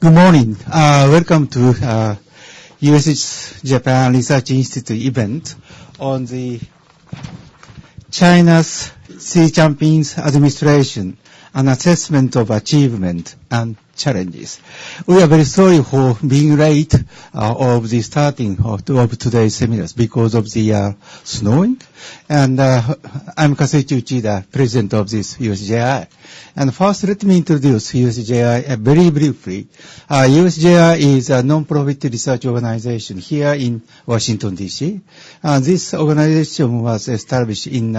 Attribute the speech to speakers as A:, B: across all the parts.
A: Good morning. Welcome to USJI Research Institute event on the China's Xi Jinping's administration, an assessment of achievement and challenges. We are very sorry for being late of the starting of today's seminars because of the snowing. And I'm Kazuichi Uchida, president of this USJI. And first, let me introduce USJI very briefly. USJI is a non-profit research organization here in Washington, D.C. This organization was established in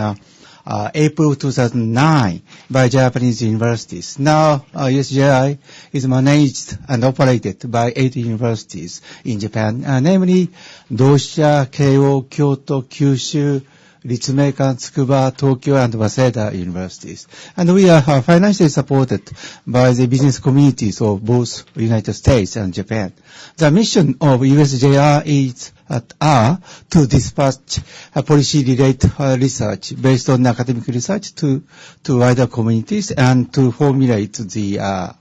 A: April 2009 by Japanese universities. Now, USJI is managed and operated by 8 universities in Japan, namely Dosha, Keio, Kyoto, Kyushu, Ritsumeikan, Tsukuba, Tokyo, and Waseda universities. And we are financially supported by the business communities of both United States and Japan. The mission of USJI is to dispatch policy-related research based on academic research to wider communities and to formulate the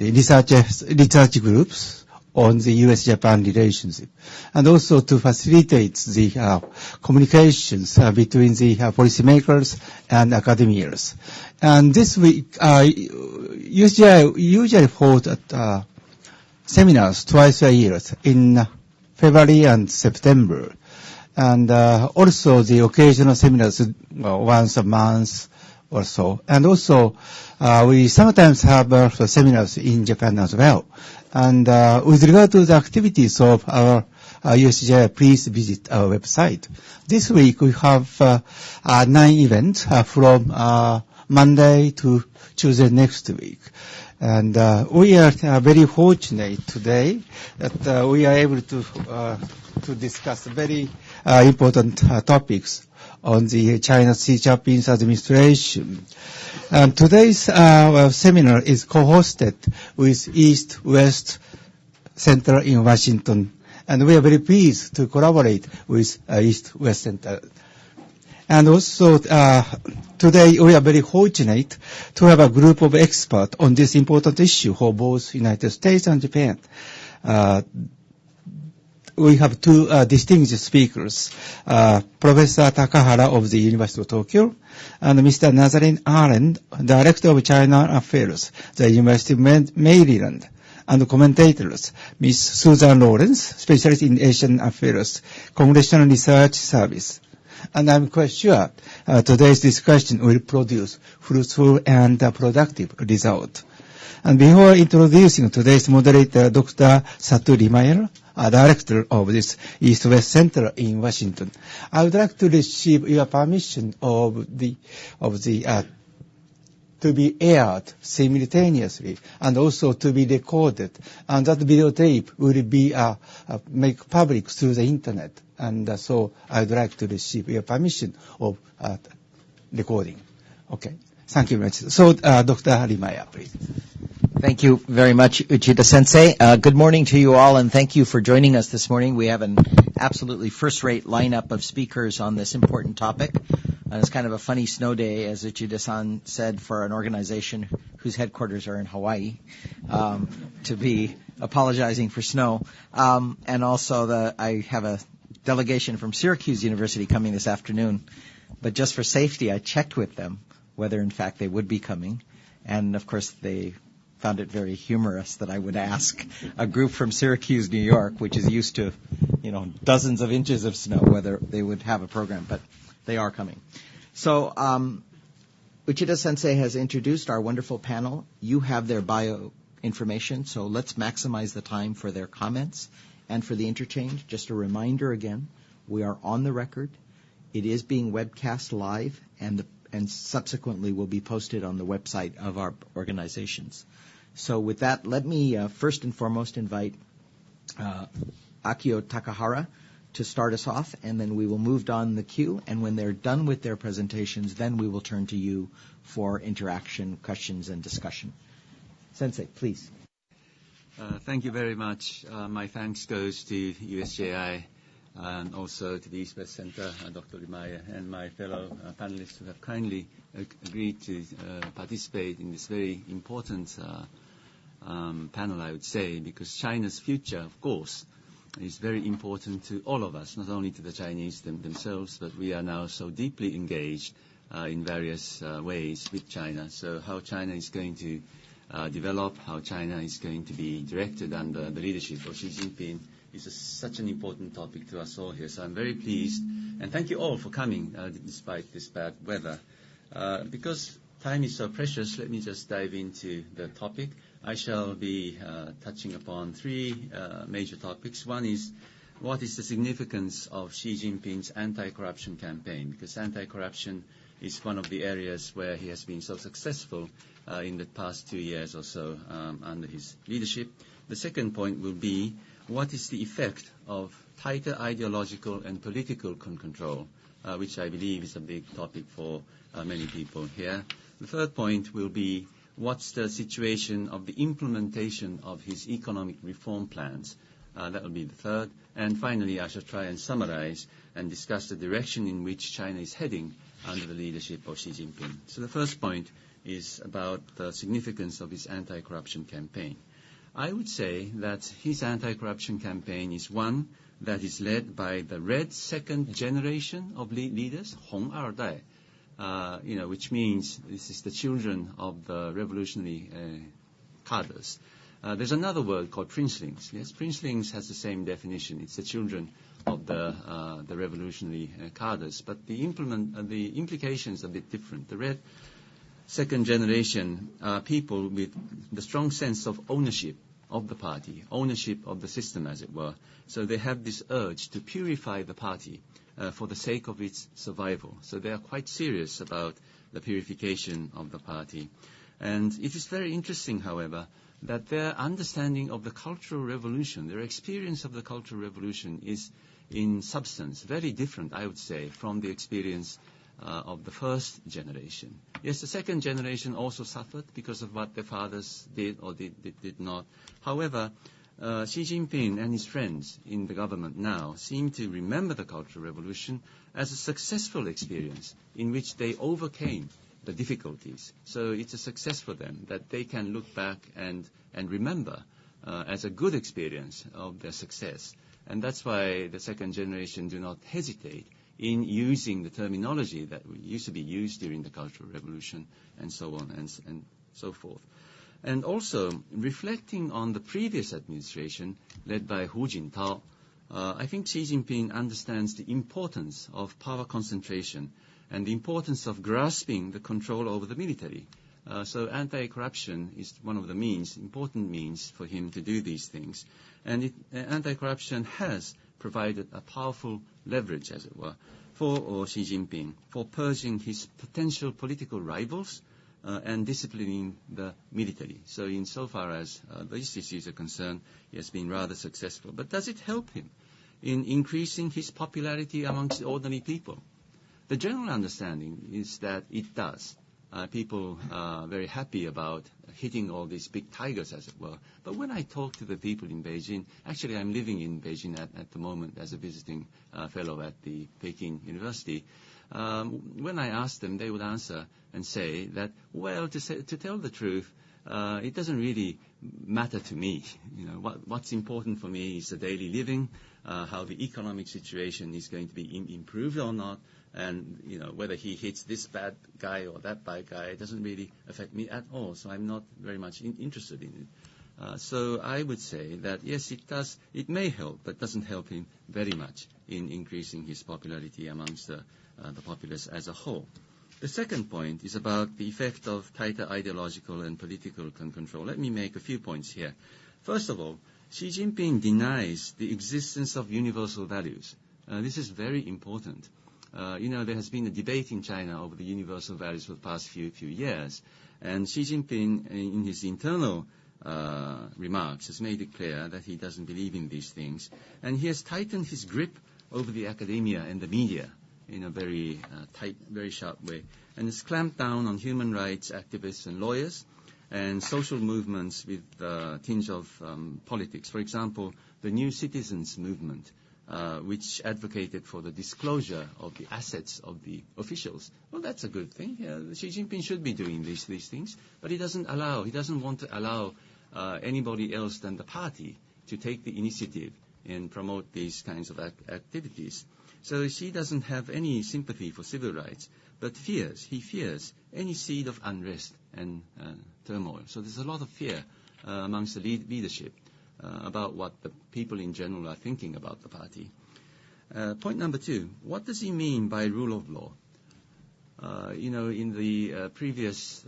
A: research groups on the U.S.-Japan relationship, and also to facilitate the communications between the policymakers and academics. And this week, USJI usually holds seminars twice a year in February and September, and also the occasional seminars once a month or so. And also, we sometimes have seminars in Japan as well. And with regard to the activities of our USJI, please visit our website. This week we have 9 events from Monday to Tuesday next week. And we are very fortunate today that we are able to discuss very important topics on the China's Xi Jinping's administration. And today's seminar is co-hosted with East-West Center in Washington, and we are very pleased to collaborate with East-West Center. And also, today we are very fortunate to have a group of experts on this important issue for both United States and Japan. We have 2 distinguished speakers, Professor Takahara of the University of Tokyo, and Mr. Nazarene Allen, Director of China Affairs, the University of Maryland, and commentators, Ms. Susan Lawrence, Specialist in Asian Affairs, Congressional Research Service. And I'm quite sure today's discussion will produce fruitful and productive result. And before introducing today's moderator, Dr. Satu Limayer, Director of this East-West Center in Washington, I would like to receive your permission to be aired simultaneously and also to be recorded, and that videotape will be made public through the internet. And so I would like to receive your permission of recording. Okay. Thank you very much. So, Dr. Limayer, please.
B: Thank you very much, Uchida-sensei. Good morning to you all, and thank you for joining us this morning. We have an absolutely first-rate lineup of speakers on this important topic. It's kind of a funny snow day, as Uchida-san said, for an organization whose headquarters are in Hawaii, to be apologizing for snow. And also, I have a delegation from Syracuse University coming this afternoon. But just for safety, I checked with them whether, in fact, they would be coming. And, of course, they found it very humorous that I would ask a group from Syracuse, New York, which is used to, dozens of inches of snow, whether they would have a program, but they are coming. So, Uchida-sensei has introduced our wonderful panel. You have their bio information, so let's maximize the time for their comments and for the interchange. Just a reminder again, we are on the record. It is being webcast live, and subsequently will be posted on the website of our organizations. So with that, let me first and foremost invite Akio Takahara to start us off, and then we will move down the queue. And when they're done with their presentations, then we will turn to you for interaction, questions, and discussion. Sensei, please.
C: Thank you very much. My thanks goes to USJI and also to the East-West Center, Dr. Limayer, and my fellow panelists who have kindly agreed to participate in this very important panel, I would say, because China's future, of course, is very important to all of us, not only to the Chinese themselves, but we are now so deeply engaged in various ways with China. So how China is going to develop, how China is going to be directed under the leadership of Xi Jinping is such an important topic to us all here. So I'm very pleased, and thank you all for coming despite this bad weather. Because time is so precious, let me just dive into the topic. I shall be touching upon three major topics. One is, what is the significance of Xi Jinping's anti-corruption campaign? Because anti-corruption is one of the areas where he has been so successful in the past 2 years or so under his leadership. The second point will be, what is the effect of tighter ideological and political control, which I believe is a big topic for many people here. The third point will be, what's the situation of the implementation of his economic reform plans? That will be the third. And finally, I shall try and summarize and discuss the direction in which China is heading under the leadership of Xi Jinping. So the first point is about the significance of his anti-corruption campaign. I would say that his anti-corruption campaign is one that is led by the red second generation of leaders, Hong Er Dai, which means this is the children of the revolutionary cadres. There's another word called princelings. Yes, princelings has the same definition. It's the children of the revolutionary cadres, but the implications are a bit different. The red second generation are people with the strong sense of ownership of the party, ownership of the system, as it were. So they have this urge to purify the party for the sake of its survival. So they are quite serious about the purification of the party. And it is very interesting, however, that their understanding of the Cultural Revolution, their experience of the Cultural Revolution is in substance very different, I would say, from the experience of the first generation. Yes, the second generation also suffered because of what their fathers did or did not. However, Xi Jinping and his friends in the government now seem to remember the Cultural Revolution as a successful experience in which they overcame the difficulties. So it's a success for them that they can look back and remember as a good experience of their success. And that's why the second generation do not hesitate in using the terminology that used to be used during the Cultural Revolution and so on and so forth. And also, reflecting on the previous administration led by Hu Jintao, I think Xi Jinping understands the importance of power concentration and the importance of grasping the control over the military. So anti-corruption is one of the important means for him to do these things. And anti-corruption has provided a powerful leverage, as it were, for Xi Jinping, for purging his potential political rivals and disciplining the military. So insofar as these issues are concerned, he has been rather successful. But does it help him in increasing his popularity amongst ordinary people? The general understanding is that it does. People are very happy about hitting all these big tigers, as it were. But when I talk to the people in Beijing, actually I'm living in Beijing at the moment as a visiting fellow at the Peking University. When I ask them, they would answer and say that, well, to tell the truth, it doesn't really matter to me. What's important for me is the daily living, how the economic situation is going to be improved or not, and whether he hits this bad guy or that bad guy, it doesn't really affect me at all. So I'm not very much interested in it. So I would say that yes, it does. It may help, but doesn't help him very much in increasing his popularity amongst the populace as a whole. The second point is about the effect of tighter ideological and political control. Let me make a few points here. First of all, Xi Jinping denies the existence of universal values. This is very important. There has been a debate in China over the universal values for the past few years, and Xi Jinping, in his internal remarks, has made it clear that he doesn't believe in these things, and he has tightened his grip over the academia and the media in a very tight, very sharp way, and has clamped down on human rights activists and lawyers and social movements with a tinge of politics. For example, the New Citizens movement, which advocated for the disclosure of the assets of the officials. Well, that's a good thing. Xi Jinping should be doing these things, but he doesn't want to allow anybody else than the party to take the initiative and promote these kinds of activities. So she doesn't have any sympathy for civil rights, but he fears any seed of unrest and turmoil. So there's a lot of fear amongst the leadership about what the people in general are thinking about the party. Point number 2, what does he mean by rule of law? In the previous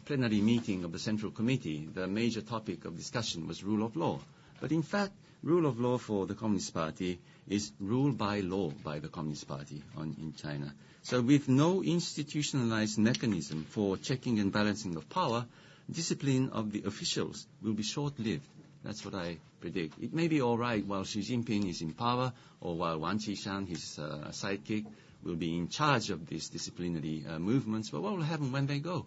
C: plenary meeting of the Central Committee, the major topic of discussion was rule of law. But in fact, rule of law for the Communist Party is rule by law by the Communist Party in China. So with no institutionalized mechanism for checking and balancing of power, discipline of the officials will be short-lived. That's what I predict. It may be all right while Xi Jinping is in power, or while Wang Qishan, his sidekick, will be in charge of these disciplinary movements, but what will happen when they go?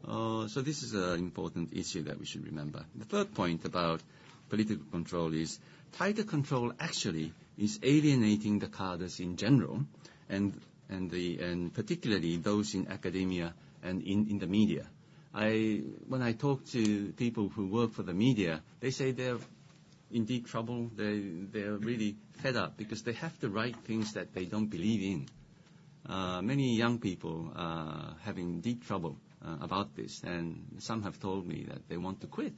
C: So this is an important issue that we should remember. The third point about political control is tighter control actually is alienating the cadres in general, and particularly those in academia and in the media. When I talk to people who work for the media, they say they're in deep trouble. They're really fed up because they have to write things that they don't believe in. Many young people are having deep trouble about this, and some have told me that they want to quit.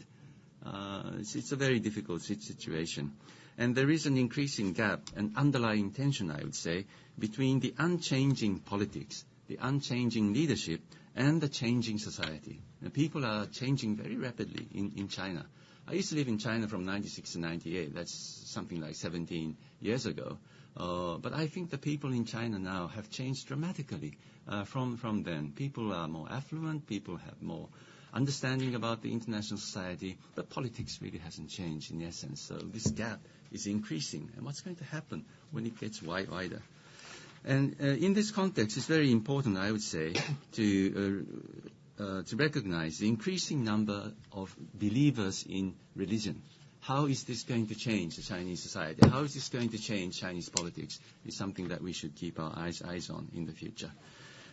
C: It's a very difficult situation. And there is an increasing gap, an underlying tension, I would say, between the unchanging politics, the unchanging leadership, and the changing society. And people are changing very rapidly in China. I used to live in China from 96 to 98. That's something like 17 years ago. But I think the people in China now have changed dramatically from then. People are more affluent. People have more understanding about the international society. But politics really hasn't changed in essence. So this gap is increasing. And what's going to happen when it gets wider? And in this context, it's very important, I would say, to recognize the increasing number of believers in religion. How is this going to change the Chinese society? How is this going to change Chinese politics? Is something that we should keep our eyes on in the future.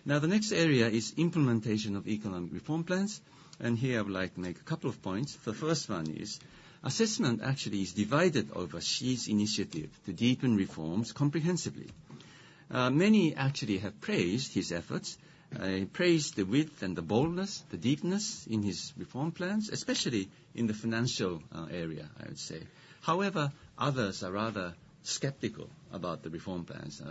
C: Now, the next area is implementation of economic reform plans. And here I would like to make a couple of points. The first one is assessment actually is divided over Xi's initiative to deepen reforms comprehensively. Many actually have praised his efforts, praised the width and the boldness, the deepness in his reform plans, especially in the financial area, I would say. However, others are rather skeptical about the reform plans.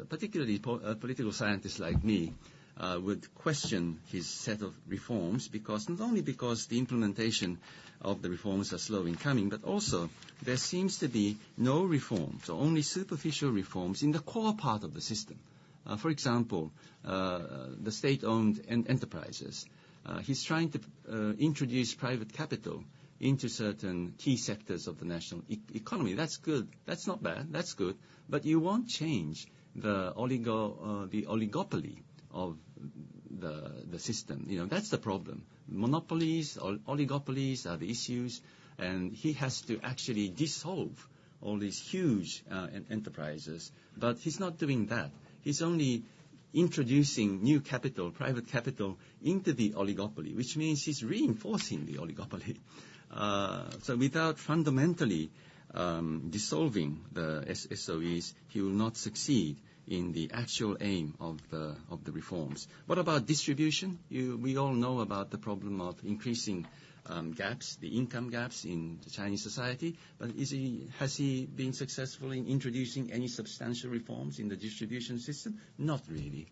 C: Particularly political scientists like me would question his set of reforms, because not only because the implementation of the reforms are slow in coming, but also there seems to be no reforms, or only superficial reforms in the core part of the system. For example, the state-owned enterprises. He's trying to introduce private capital into certain key sectors of the national economy. That's good. That's not bad. That's good. But you won't change the oligopoly of the system. That's the problem. Monopolies, oligopolies are the issues, and he has to actually dissolve all these huge enterprises. But he's not doing that. He's only introducing new capital, private capital, into the oligopoly, which means he's reinforcing the oligopoly. So without fundamentally dissolving the SOEs, he will not succeed in the actual aim of the reforms. What about distribution? We all know about the problem of increasing gaps, the income gaps in the Chinese society, but has he been successful in introducing any substantial reforms in the distribution system? Not really.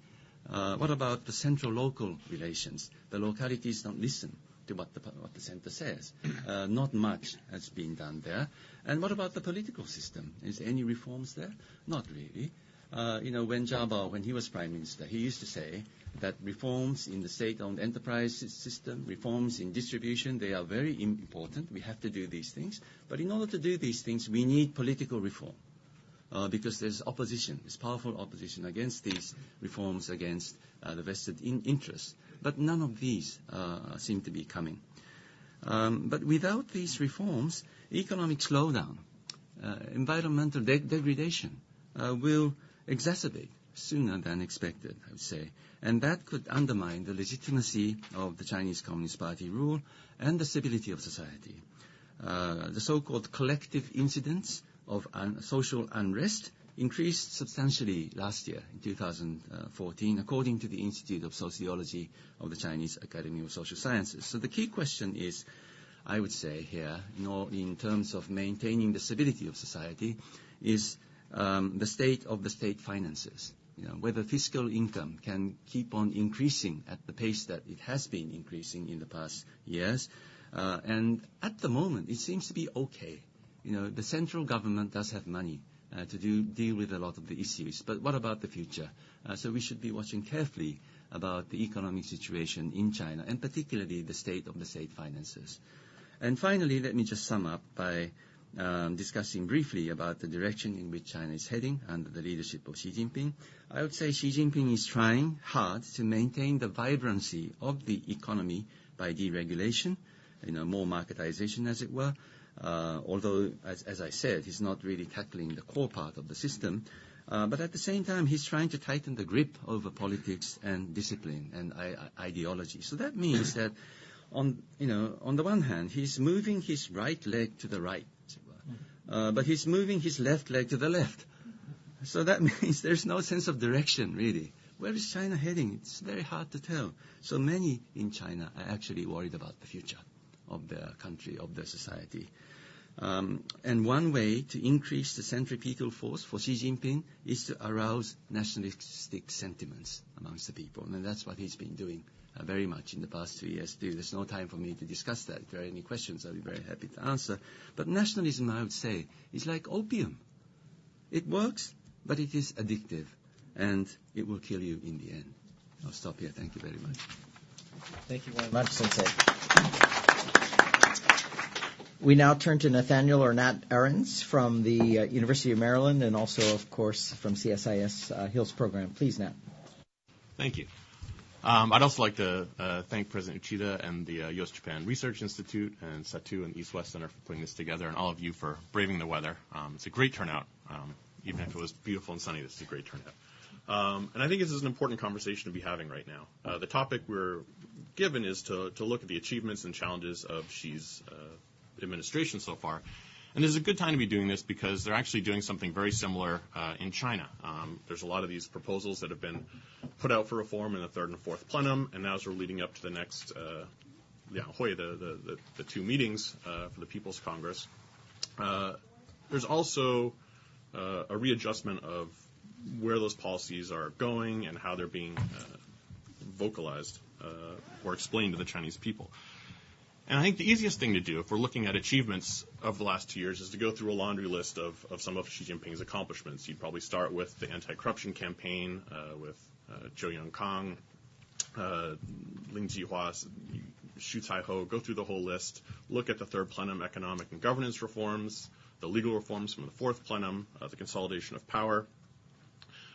C: What about the central-local relations? The localities don't listen to what the center says. Not much has been done there. And what about the political system? Is there any reforms there? Not really. When Jiabao, when he was Prime Minister, he used to say that reforms in the state-owned enterprise system, reforms in distribution, they are very important. We have to do these things. But in order to do these things, we need political reform. Because there's opposition, there's powerful opposition against these reforms, against the vested interests. But none of these seem to be coming. But without these reforms, economic slowdown, environmental degradation will exacerbate. sooner than expected, I would say. And that could undermine the legitimacy of the Chinese Communist Party rule and the stability of society. The so-called collective incidents of social unrest increased substantially last year, in 2014, according to the Institute of Sociology of the Chinese Academy of Social Sciences. So the key question is, I would say here, in terms of maintaining the stability of society, is the state of the state finances. Whether fiscal income can keep on increasing at the pace that it has been increasing in the past years. And at the moment, it seems to be okay. The central government does have money to deal with a lot of the issues. But what about the future? So we should be watching carefully about the economic situation in China, and particularly the state of the state finances. And finally, let me just sum up by discussing briefly about the direction in which China is heading under the leadership of Xi Jinping. I would say Xi Jinping is trying hard to maintain the vibrancy of the economy by deregulation, more marketization, as it were. Although, as I said, he's not really tackling the core part of the system. But at the same time, he's trying to tighten the grip over politics and discipline and ideology. So that means that on the one hand, he's moving his right leg to the right, but he's moving his left leg to the left. So that means there's no sense of direction, really. Where is China heading? It's very hard to tell. So many in China are actually worried about the future of their country, of their society. And one way to increase the centripetal force for Xi Jinping is to arouse nationalistic sentiments amongst the people. And that's what he's been doing very much in the past 2 years too. There's no time for me to discuss that. If there are any questions, I'll be very happy to answer. But nationalism, I would say, is like opium. It works, but it is addictive, and it will kill you in the end. I'll stop here. Thank you very much.
B: Thank you very much, Sensei. We now turn to Nathaniel or Nat Ahrens from the University of Maryland, and also, of course, from CSIS Hills program. Please, Nat.
D: Thank you. I'd also like to thank President Uchida and the U.S. Japan Research Institute and Satu and East West Center for putting this together, and all of you for braving the weather. It's a great turnout. Even if it was beautiful and sunny, this is a great turnout. And I think this is an important conversation to be having right now. The topic we're given is to look at the achievements and challenges of Xi's administration so far. And this is a good time to be doing this because they're actually doing something very similar in China. There's a lot of these proposals that have been put out for reform in the third and fourth plenum, and now as we're leading up to the next the two meetings for the People's Congress, there's also a readjustment of where those policies are going and how they're being vocalized or explained to the Chinese people. And I think the easiest thing to do, if we're looking at achievements of the last 2 years, is to go through a laundry list of some of Xi Jinping's accomplishments. You'd probably start with the anti-corruption campaign with Zhou Yongkang, Ling Jihua, Xu Caiho, go through the whole list, look at the third plenum economic and governance reforms, the legal reforms from the fourth plenum, the consolidation of power.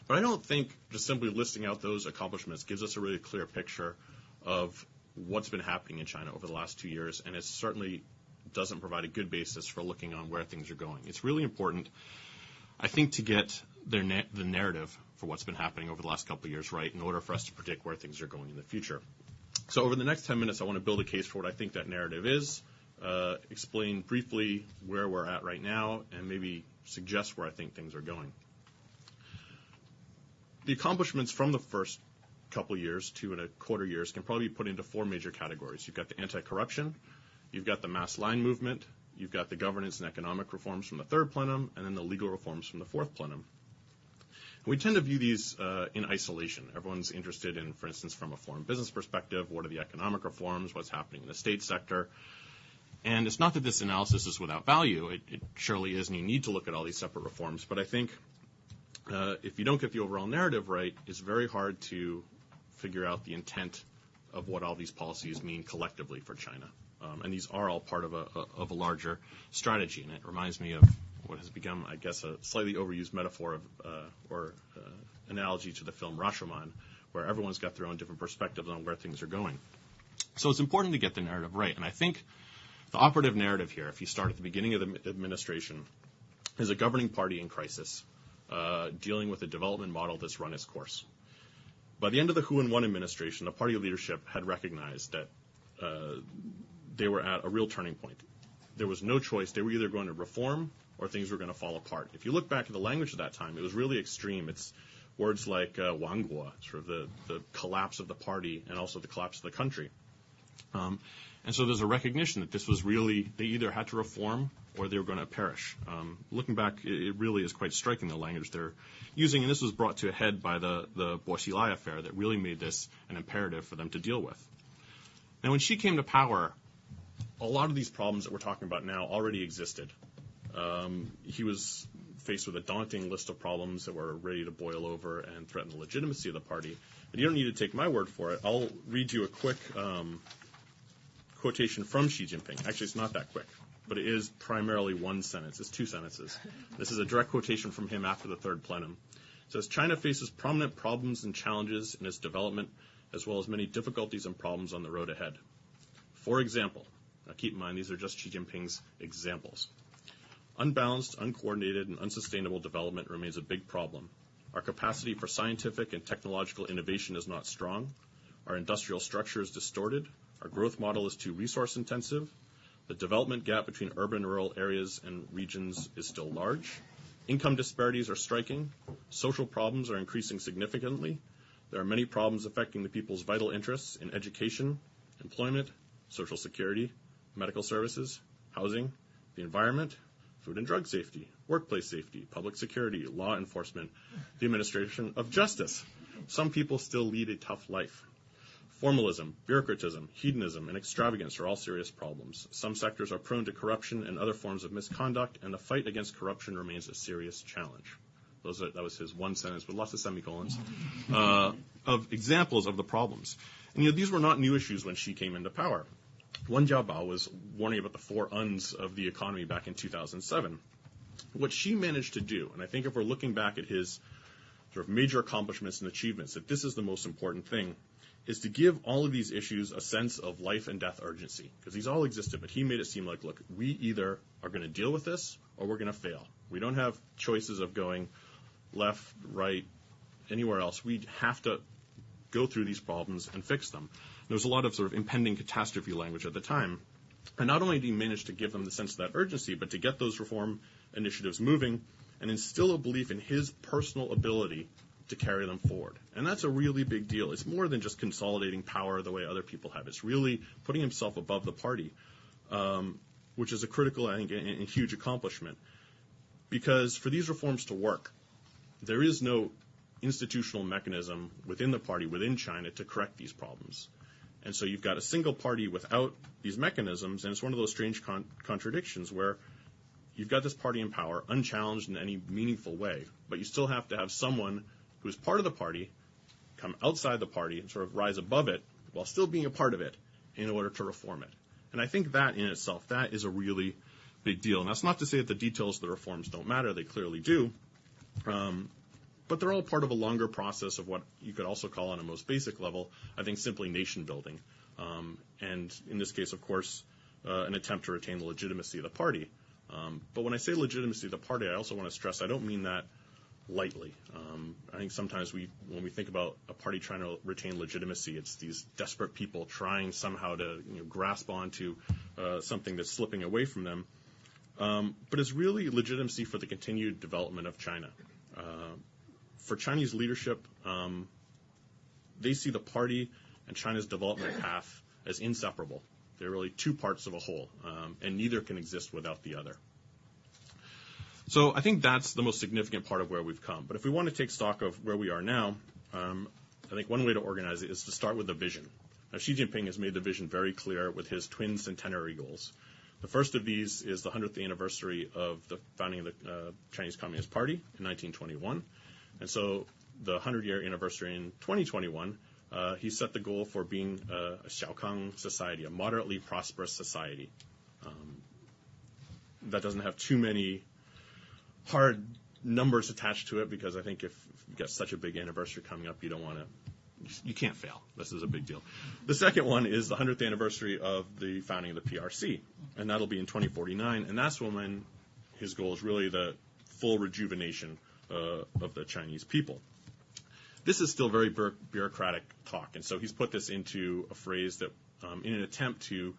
D: But I don't think just simply listing out those accomplishments gives us a really clear picture of what's been happening in China over the last 2 years, and it certainly doesn't provide a good basis for looking on where things are going. It's really important, I think, to get the narrative for what's been happening over the last couple of years right in order for us to predict where things are going in the future. So over the next 10 minutes, I want to build a case for what I think that narrative is, explain briefly where we're at right now, and maybe suggest where I think things are going. The accomplishments from the first couple years, 2.25 years, can probably be put into four major categories. You've got the anti-corruption, you've got the mass line movement, you've got the governance and economic reforms from the third plenum, and then the legal reforms from the fourth plenum. We tend to view these in isolation. Everyone's interested in, for instance, from a foreign business perspective, what are the economic reforms, what's happening in the state sector. And it's not that this analysis is without value. It surely is, and you need to look at all these separate reforms. But I think if you don't get the overall narrative right, it's very hard to figure out the intent of what all these policies mean collectively for China. And these are all part of a larger strategy. And it reminds me of what has become, I guess, a slightly overused metaphor or analogy to the film Rashomon, where everyone's got their own different perspectives on where things are going. So it's important to get the narrative right. And I think the operative narrative here, if you start at the beginning of the administration, is a governing party in crisis dealing with a development model that's run its course. By the end of the Hu and Wen administration, the party leadership had recognized that they were at a real turning point. There was no choice. They were either going to reform or things were going to fall apart. If you look back at the language at that time, it was really extreme. It's words like Wangguo, sort of the collapse of the party and also the collapse of the country. And so there's a recognition that this was really, they either had to reform or they were going to perish. Looking back, it really is quite striking, the language they're using, and this was brought to a head by the Boxilai affair that really made this an imperative for them to deal with. Now, when she came to power, a lot of these problems that we're talking about now already existed. He was faced with a daunting list of problems that were ready to boil over and threaten the legitimacy of the party. And you don't need to take my word for it. I'll read you a quick quotation from Xi Jinping. Actually, it's not that quick, but it is primarily one sentence. It's two sentences. This is a direct quotation from him after the third plenum. It says, China faces prominent problems and challenges in its development, as well as many difficulties and problems on the road ahead. For example, now keep in mind these are just Xi Jinping's examples. Unbalanced, uncoordinated, and unsustainable development remains a big problem. Our capacity for scientific and technological innovation is not strong. Our industrial structure is distorted. Our growth model is too resource-intensive. The development gap between urban and rural areas and regions is still large. Income disparities are striking. Social problems are increasing significantly. There are many problems affecting the people's vital interests in education, employment, social security, medical services, housing, the environment, food and drug safety, workplace safety, public security, law enforcement, the administration of justice. Some people still lead a tough life. Formalism, bureaucratism, hedonism, and extravagance are all serious problems. Some sectors are prone to corruption and other forms of misconduct, and the fight against corruption remains a serious challenge. That was his one sentence with lots of semicolons of examples of the problems. And these were not new issues when Xi came into power. Wen Jiabao was warning about the four uns of the economy back in 2007. What Xi managed to do, and I think if we're looking back at his sort of major accomplishments and achievements, that this is the most important thing, is to give all of these issues a sense of life and death urgency. Because these all existed, but he made it seem like, look, we either are going to deal with this or we're going to fail. We don't have choices of going left, right, anywhere else. We have to go through these problems and fix them. There was a lot of sort of impending catastrophe language at the time. And not only did he manage to give them the sense of that urgency, but to get those reform initiatives moving and instill a belief in his personal ability to carry them forward. And that's a really big deal. It's more than just consolidating power the way other people have. It's really putting himself above the party, which is a critical, I think, and huge accomplishment. Because for these reforms to work, there is no institutional mechanism within the party, within China, to correct these problems. And so you've got a single party without these mechanisms, and it's one of those strange contradictions where you've got this party in power, unchallenged in any meaningful way, but you still have to have someone who's part of the party come outside the party and sort of rise above it while still being a part of it in order to reform it. And I think that in itself, that is a really big deal. And that's not to say that the details of the reforms don't matter. They clearly do. But they're all part of a longer process of what you could also call on a most basic level, I think, simply nation building. And in this case, of course, an attempt to retain the legitimacy of the party. But when I say legitimacy of the party, I also want to stress I don't mean that lightly. I think sometimes when we think about a party trying to retain legitimacy, it's these desperate people trying somehow to grasp onto something that's slipping away from them. But it's really legitimacy for the continued development of China. For Chinese leadership, they see the party and China's development path as inseparable. They're really two parts of a whole, and neither can exist without the other. So I think that's the most significant part of where we've come. But if we want to take stock of where we are now, I think one way to organize it is to start with the vision. Now, Xi Jinping has made the vision very clear with his twin centenary goals. The first of these is the 100th anniversary of the founding of the Chinese Communist Party in 1921. And so the 100-year anniversary in 2021, he set the goal for being a Xiaokang society, a moderately prosperous society. That doesn't have too many hard numbers attached to it because I think if you've got such a big anniversary coming up, you can't fail. This is a big deal. The second one is the 100th anniversary of the founding of the PRC, and that'll be in 2049, and that's when his goal is really the full rejuvenation of the Chinese people. This is still very bureaucratic talk, and so he's put this into a phrase that, in an attempt to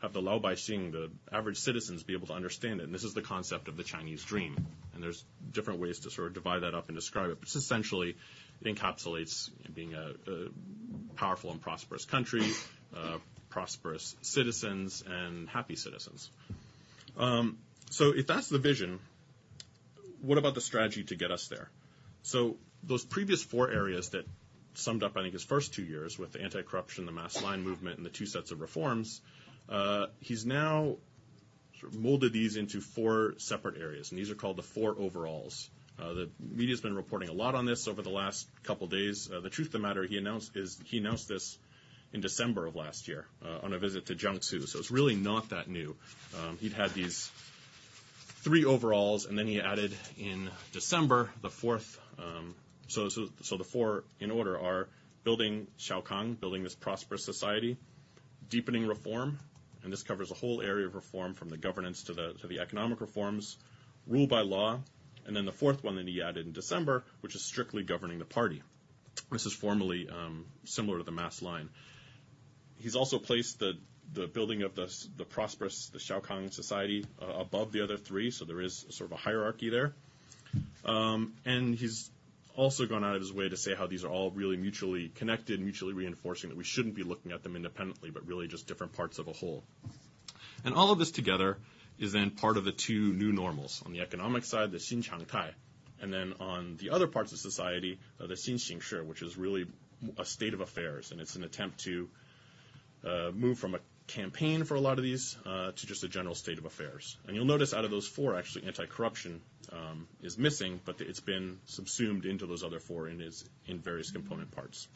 D: have the Laobaixing, the average citizens, be able to understand it. And this is the concept of the Chinese dream. And there's different ways to sort of divide that up and describe it. But it's essentially, it encapsulates being a powerful and prosperous country, prosperous citizens, and happy citizens. So if that's the vision, what about the strategy to get us there? So those previous 4 areas that summed up, I think, his first 2 years with the anti-corruption, the mass line movement, and the 2 sets of reforms, he's now sort of molded these into 4 separate areas, and these are called the 4 overalls. The media's been reporting a lot on this over the last couple days. The truth of the matter, he announced this in December of last year on a visit to Jiangsu, so it's really not that new. He'd had these 3 overalls, and then he added in December the 4th. So the 4 in order are building Xiaokang, building this prosperous society, deepening reform, and this covers a whole area of reform from the governance to the economic reforms, rule by law, and then the 4th one that he added in December, which is strictly governing the party. This is formally similar to the mass line. He's also placed the building of the prosperous, the Xiaokang society above the other 3, so there is sort of a hierarchy there. And he's also gone out of his way to say how these are all really mutually connected, mutually reinforcing, that we shouldn't be looking at them independently, but really just different parts of a whole. And all of this together is then part of the 2 new normals. On the economic side, the Xin Changtai, and then on the other parts of society, the Xin Xingshi, which is really a state of affairs, and it's an attempt to move from a campaign for a lot of these to just a general state of affairs. And you'll notice out of those 4, actually, anti-corruption is missing, but it's been subsumed into those other 4 in various component parts.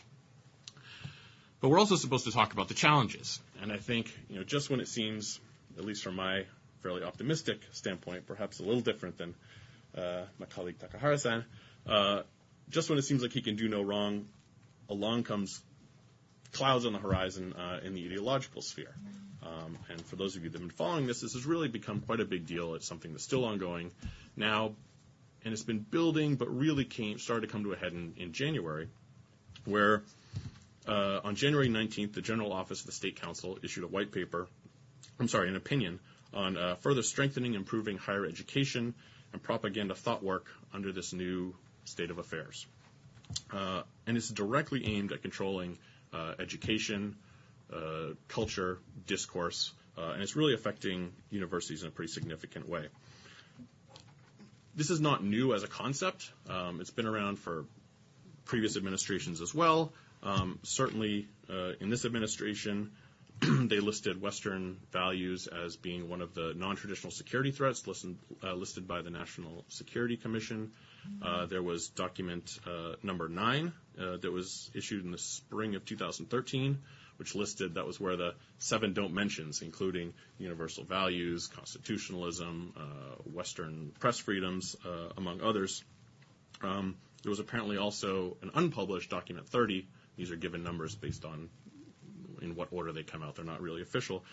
D: But we're also supposed to talk about the challenges. And I think, just when it seems, at least from my fairly optimistic standpoint, perhaps a little different than my colleague Takahara-san, just when it seems like he can do no wrong, along comes clouds on the horizon in the ideological sphere. And for those of you that have been following this has really become quite a big deal. It's something that's still ongoing now, and it's been building, but really started to come to a head in January, where on January 19th, the General Office of the State Council issued an opinion on further strengthening, improving higher education and propaganda thought work under this new state of affairs. And it's directly aimed at controlling education, culture, discourse, and it's really affecting universities in a pretty significant way. This is not new as a concept. It's been around for previous administrations as well. Certainly in this administration, they listed Western values as being one of the non-traditional security threats listed by the National Security Commission. There was document number 9 that was issued in the spring of 2013, which listed, that was where the 7 don't mentions, including universal values, constitutionalism, Western press freedoms, among others. There was apparently also an unpublished document 30. These are given numbers based on in what order they come out. They're not really official.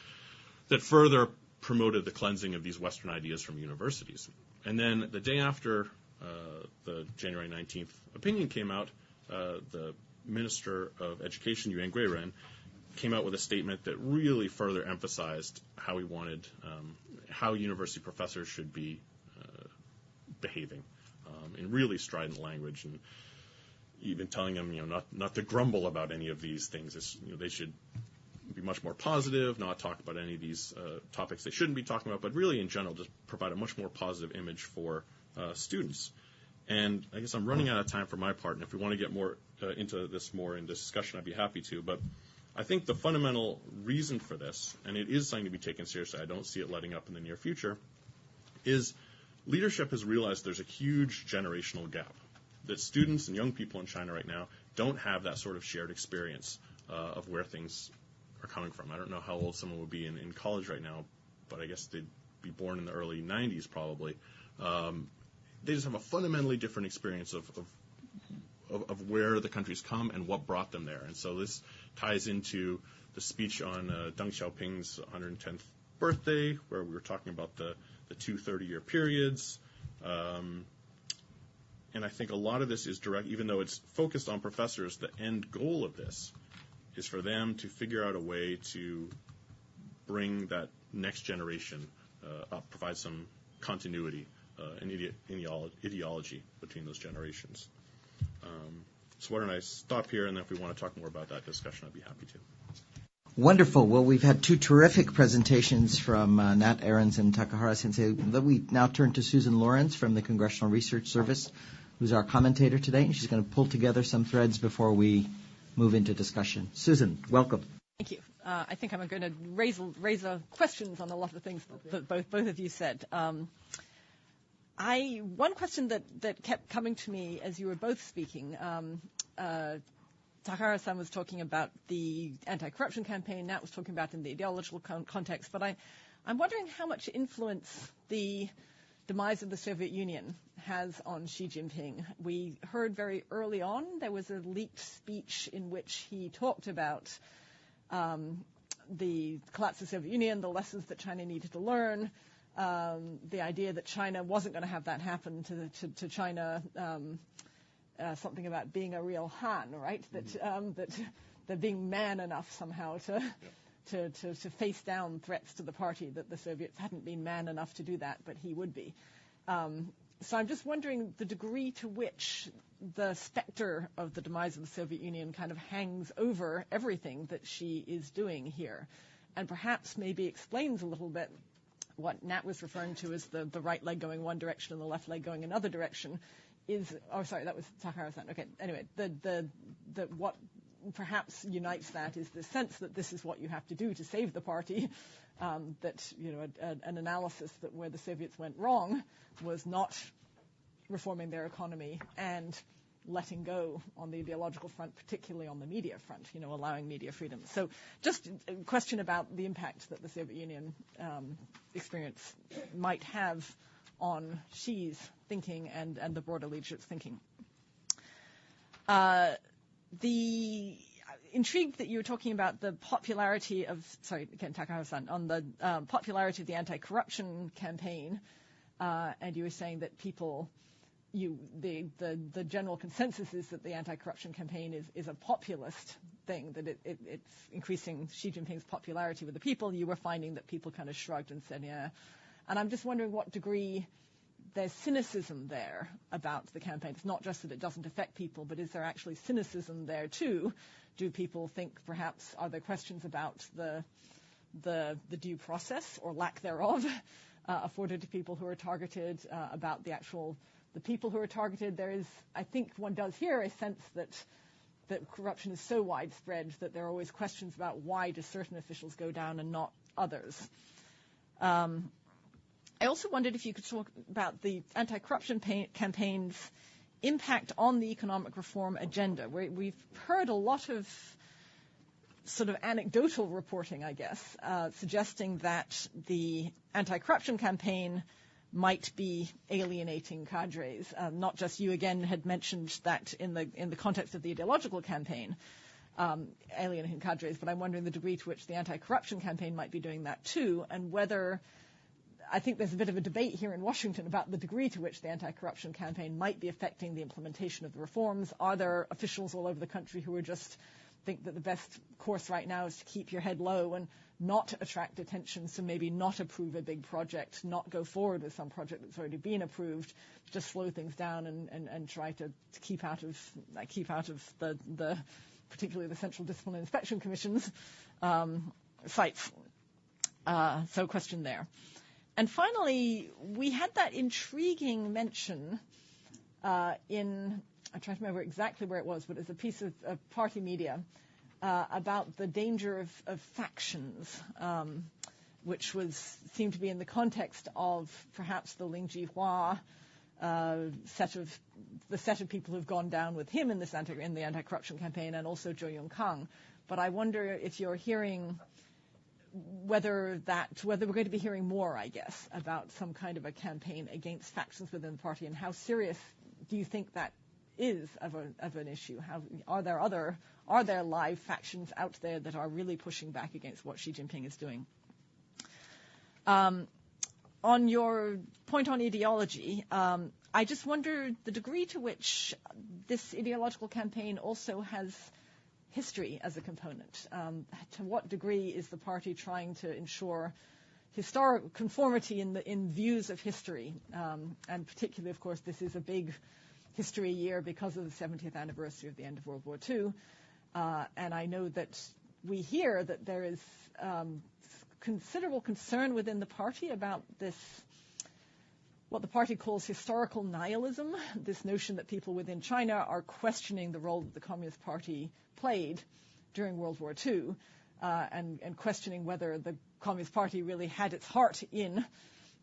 D: That further promoted the cleansing of these Western ideas from universities. And then the day after the January 19th opinion came out, the Minister of Education, Yuan Guiren, came out with a statement that really further emphasized how he wanted, how university professors should be behaving in really strident language, and even telling them, not to grumble about any of these things. They should be much more positive, not talk about any of these topics they shouldn't be talking about, but really in general just provide a much more positive image for students. And I guess I'm running out of time for my part, and if we want to get more into this more in discussion, I'd be happy to. But I think the fundamental reason for this, and it is something to be taken seriously, I don't see it letting up in the near future, is leadership has realized there's a huge generational gap, that students and young people in China right now don't have that sort of shared experience of where things are coming from. I don't know how old someone would be in college right now, but I guess they'd be born in the early 90s probably. They just have a fundamentally different experience of where the country's come and what brought them there. And so this ties into the speech on Deng Xiaoping's 110th birthday, where we were talking about the 2 30-year periods. And I think a lot of this is direct, even though it's focused on professors, the end goal of this is for them to figure out a way to bring that next generation up, provide some continuity and ideology between those generations. So why don't I stop here, and then if we want to talk more about that discussion, I'd be happy to.
B: Wonderful. Well, we've had two terrific presentations from Nat Ahrens and Takahara Sensei. We now turn to Susan Lawrence from the Congressional Research Service, who's our commentator today, and she's going to pull together some threads before we move into discussion. Susan, welcome.
E: Thank you. I think I'm going to raise questions on a lot of the things that both of you said. One question that kept coming to me as you were both speaking, Takahara-san was talking about the anti-corruption campaign, Nat was talking about in the ideological context, but I'm wondering how much influence the demise of the Soviet Union has on Xi Jinping. We heard very early on there was a leaked speech in which he talked about the collapse of the Soviet Union, the lessons that China needed to learn, the idea that China wasn't going to have that happen to China, something about being a real Han, right? That being man enough somehow to face down threats to the party, that the Soviets hadn't been man enough to do that, but he would be. So I'm just wondering the degree to which the specter of the demise of the Soviet Union kind of hangs over everything that Xi is doing here, and perhaps maybe explains a little bit what Nat was referring to as the right leg going one direction and the left leg going another direction. That was Takahara-san. Okay, anyway, what perhaps unites that is the sense that this is what you have to do to save the party, that, an analysis that where the Soviets went wrong was not reforming their economy and letting go on the ideological front, particularly on the media front, allowing media freedom. So just a question about the impact that the Soviet Union experience might have on Xi's thinking and the broader leadership's thinking. The intrigued that you were talking about the popularity of, Takahara-san, on the popularity of the anti-corruption campaign, and you were saying that the general consensus is that the anti-corruption campaign is a populist thing, that it's increasing Xi Jinping's popularity with the people. You were finding that people kind of shrugged and said, yeah. And I'm just wondering what degree there's cynicism there about the campaign. It's not just that it doesn't affect people, but is there actually cynicism there too? Do people think perhaps, are there questions about the due process or lack thereof afforded to people who are targeted, about the people who are targeted? There is, I think one does hear a sense that corruption is so widespread that there are always questions about why do certain officials go down and not others. I also wondered if you could talk about the anti-corruption campaign's impact on the economic reform agenda. We've heard a lot of sort of anecdotal reporting, I guess, suggesting that the anti-corruption campaign might be alienating cadres. Not just you again had mentioned that in the context of the ideological campaign, alienating cadres, but I'm wondering the degree to which the anti-corruption campaign might be doing that too, and whether, I think there's a bit of a debate here in Washington about the degree to which the anti-corruption campaign might be affecting the implementation of the reforms. Are there officials all over the country who are just think that the best course right now is to keep your head low and not attract attention, so maybe not approve a big project, not go forward with some project that's already been approved, just slow things down and try to keep out of the particularly the Central Discipline and Inspection Commission's sites. So question there. And finally, we had that intriguing mention I'm trying to remember exactly where it was, but it's a piece of party media about the danger of factions, which seemed to be in the context of perhaps the Ling Jihua set of people who've gone down with him in the anti-corruption campaign, and also Zhou Yongkang. But I wonder if you're hearing whether we're going to be hearing more, I guess, about some kind of a campaign against factions within the party, and how serious do you think that is of an issue? Are there live factions out there that are really pushing back against what Xi Jinping is doing? On your point on ideology, I just wonder the degree to which this ideological campaign also has history as a component. To what degree is the party trying to ensure historical conformity in views of history? And particularly, of course, this is a big history year because of the 70th anniversary of the end of World War II. And I know that we hear that there is considerable concern within the party about this, what the party calls historical nihilism, this notion that people within China are questioning the role that the Communist Party played during World War II, and questioning whether the Communist Party really had its heart in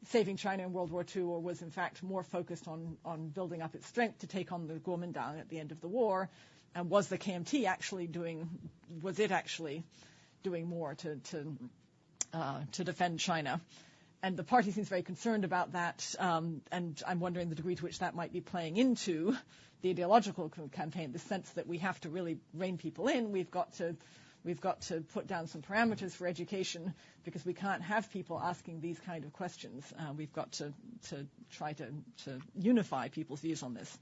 E: saving China in World War II, or was in fact more focused on building up its strength to take on the Kuomintang at the end of the war. And was the KMT actually doing more to defend China? And the party seems very concerned about that, and I'm wondering the degree to which that might be playing into the ideological campaign, the sense that we have to really rein people in. We've got to put down some parameters for education, because we can't have people asking these kind of questions. We've got to try to unify people's views on this.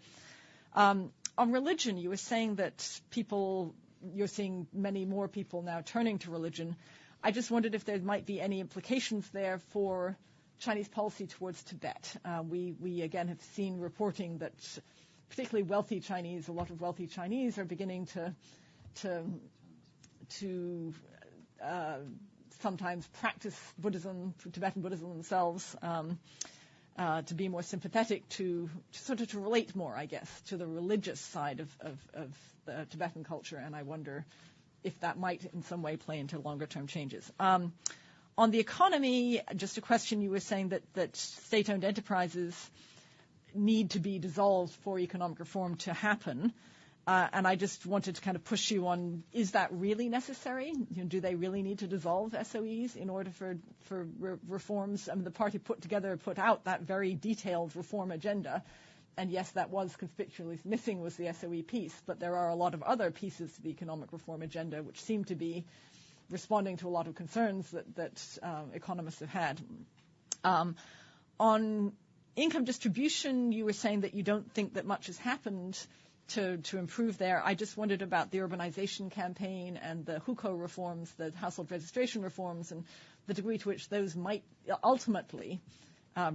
E: On religion, you were saying that you're seeing many more people now turning to religion. I just wondered if there might be any implications there for Chinese policy towards Tibet. We again have seen reporting that particularly wealthy Chinese, a lot of wealthy Chinese are beginning to sometimes practice Buddhism, Tibetan Buddhism themselves, to be more sympathetic to relate more, I guess, to the religious side of the Tibetan culture, and I wonder if that might in some way play into longer-term changes. On the economy, just a question, you were saying that state-owned enterprises need to be dissolved for economic reform to happen. And I just wanted to kind of push you on, is that really necessary? Do they really need to dissolve SOEs in order for reforms? I mean, the party put out that very detailed reform agenda. And yes, that was conspicuously missing, was the SOE piece. But there are a lot of other pieces to the economic reform agenda which seem to be responding to a lot of concerns that economists have had. On income distribution, you were saying that you don't think that much has happened to improve there. I just wondered about the urbanization campaign and the hukou reforms, the household registration reforms, and the degree to which those might ultimately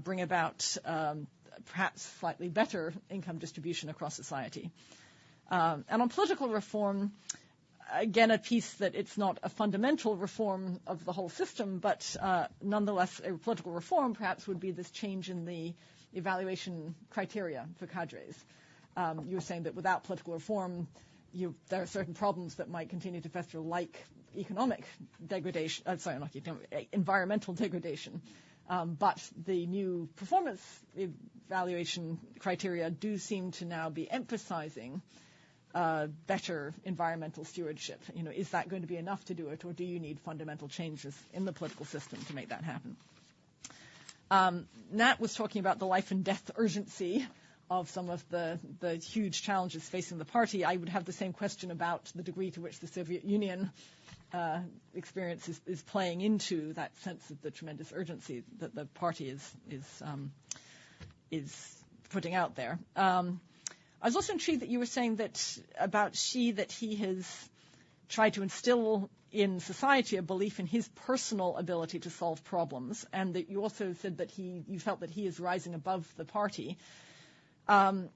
E: bring about perhaps slightly better income distribution across society. And on political reform, again, a piece that it's not a fundamental reform of the whole system, but nonetheless a political reform perhaps would be this change in the evaluation criteria for cadres. You were saying that without political reform, there are certain problems that might continue to fester, like economic degradation. Not economic, environmental degradation. But the new performance evaluation criteria do seem to now be emphasizing better environmental stewardship. Is that going to be enough to do it, or do you need fundamental changes in the political system to make that happen? Nat was talking about the life and death urgency of some of the huge challenges facing the party. I would have the same question about the degree to which the Soviet Union experience is playing into that sense of the tremendous urgency that the party is putting out there. I was also intrigued that you were saying that about Xi, that he has tried to instill in society a belief in his personal ability to solve problems, and that you also said that you felt that he is rising above the party. I'm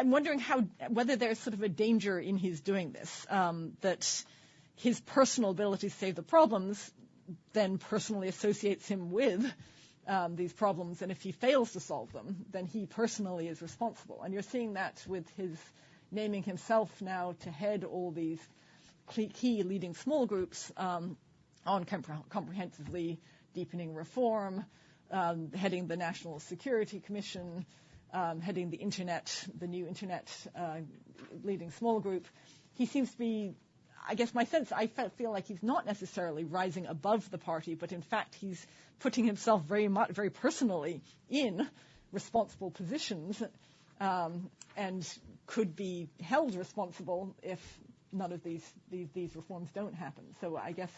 E: wondering whether there's sort of a danger in his doing this, that his personal ability to save the problems then personally associates him with these problems, and if he fails to solve them, then he personally is responsible. And you're seeing that with his naming himself now to head all these key leading small groups on comprehensively deepening reform, heading the National Security Commission, heading the new Internet leading small group. He seems to be, I guess my sense, I feel like he's not necessarily rising above the party, but in fact he's putting himself very personally in responsible positions, and could be held responsible if none of these reforms don't happen. So I guess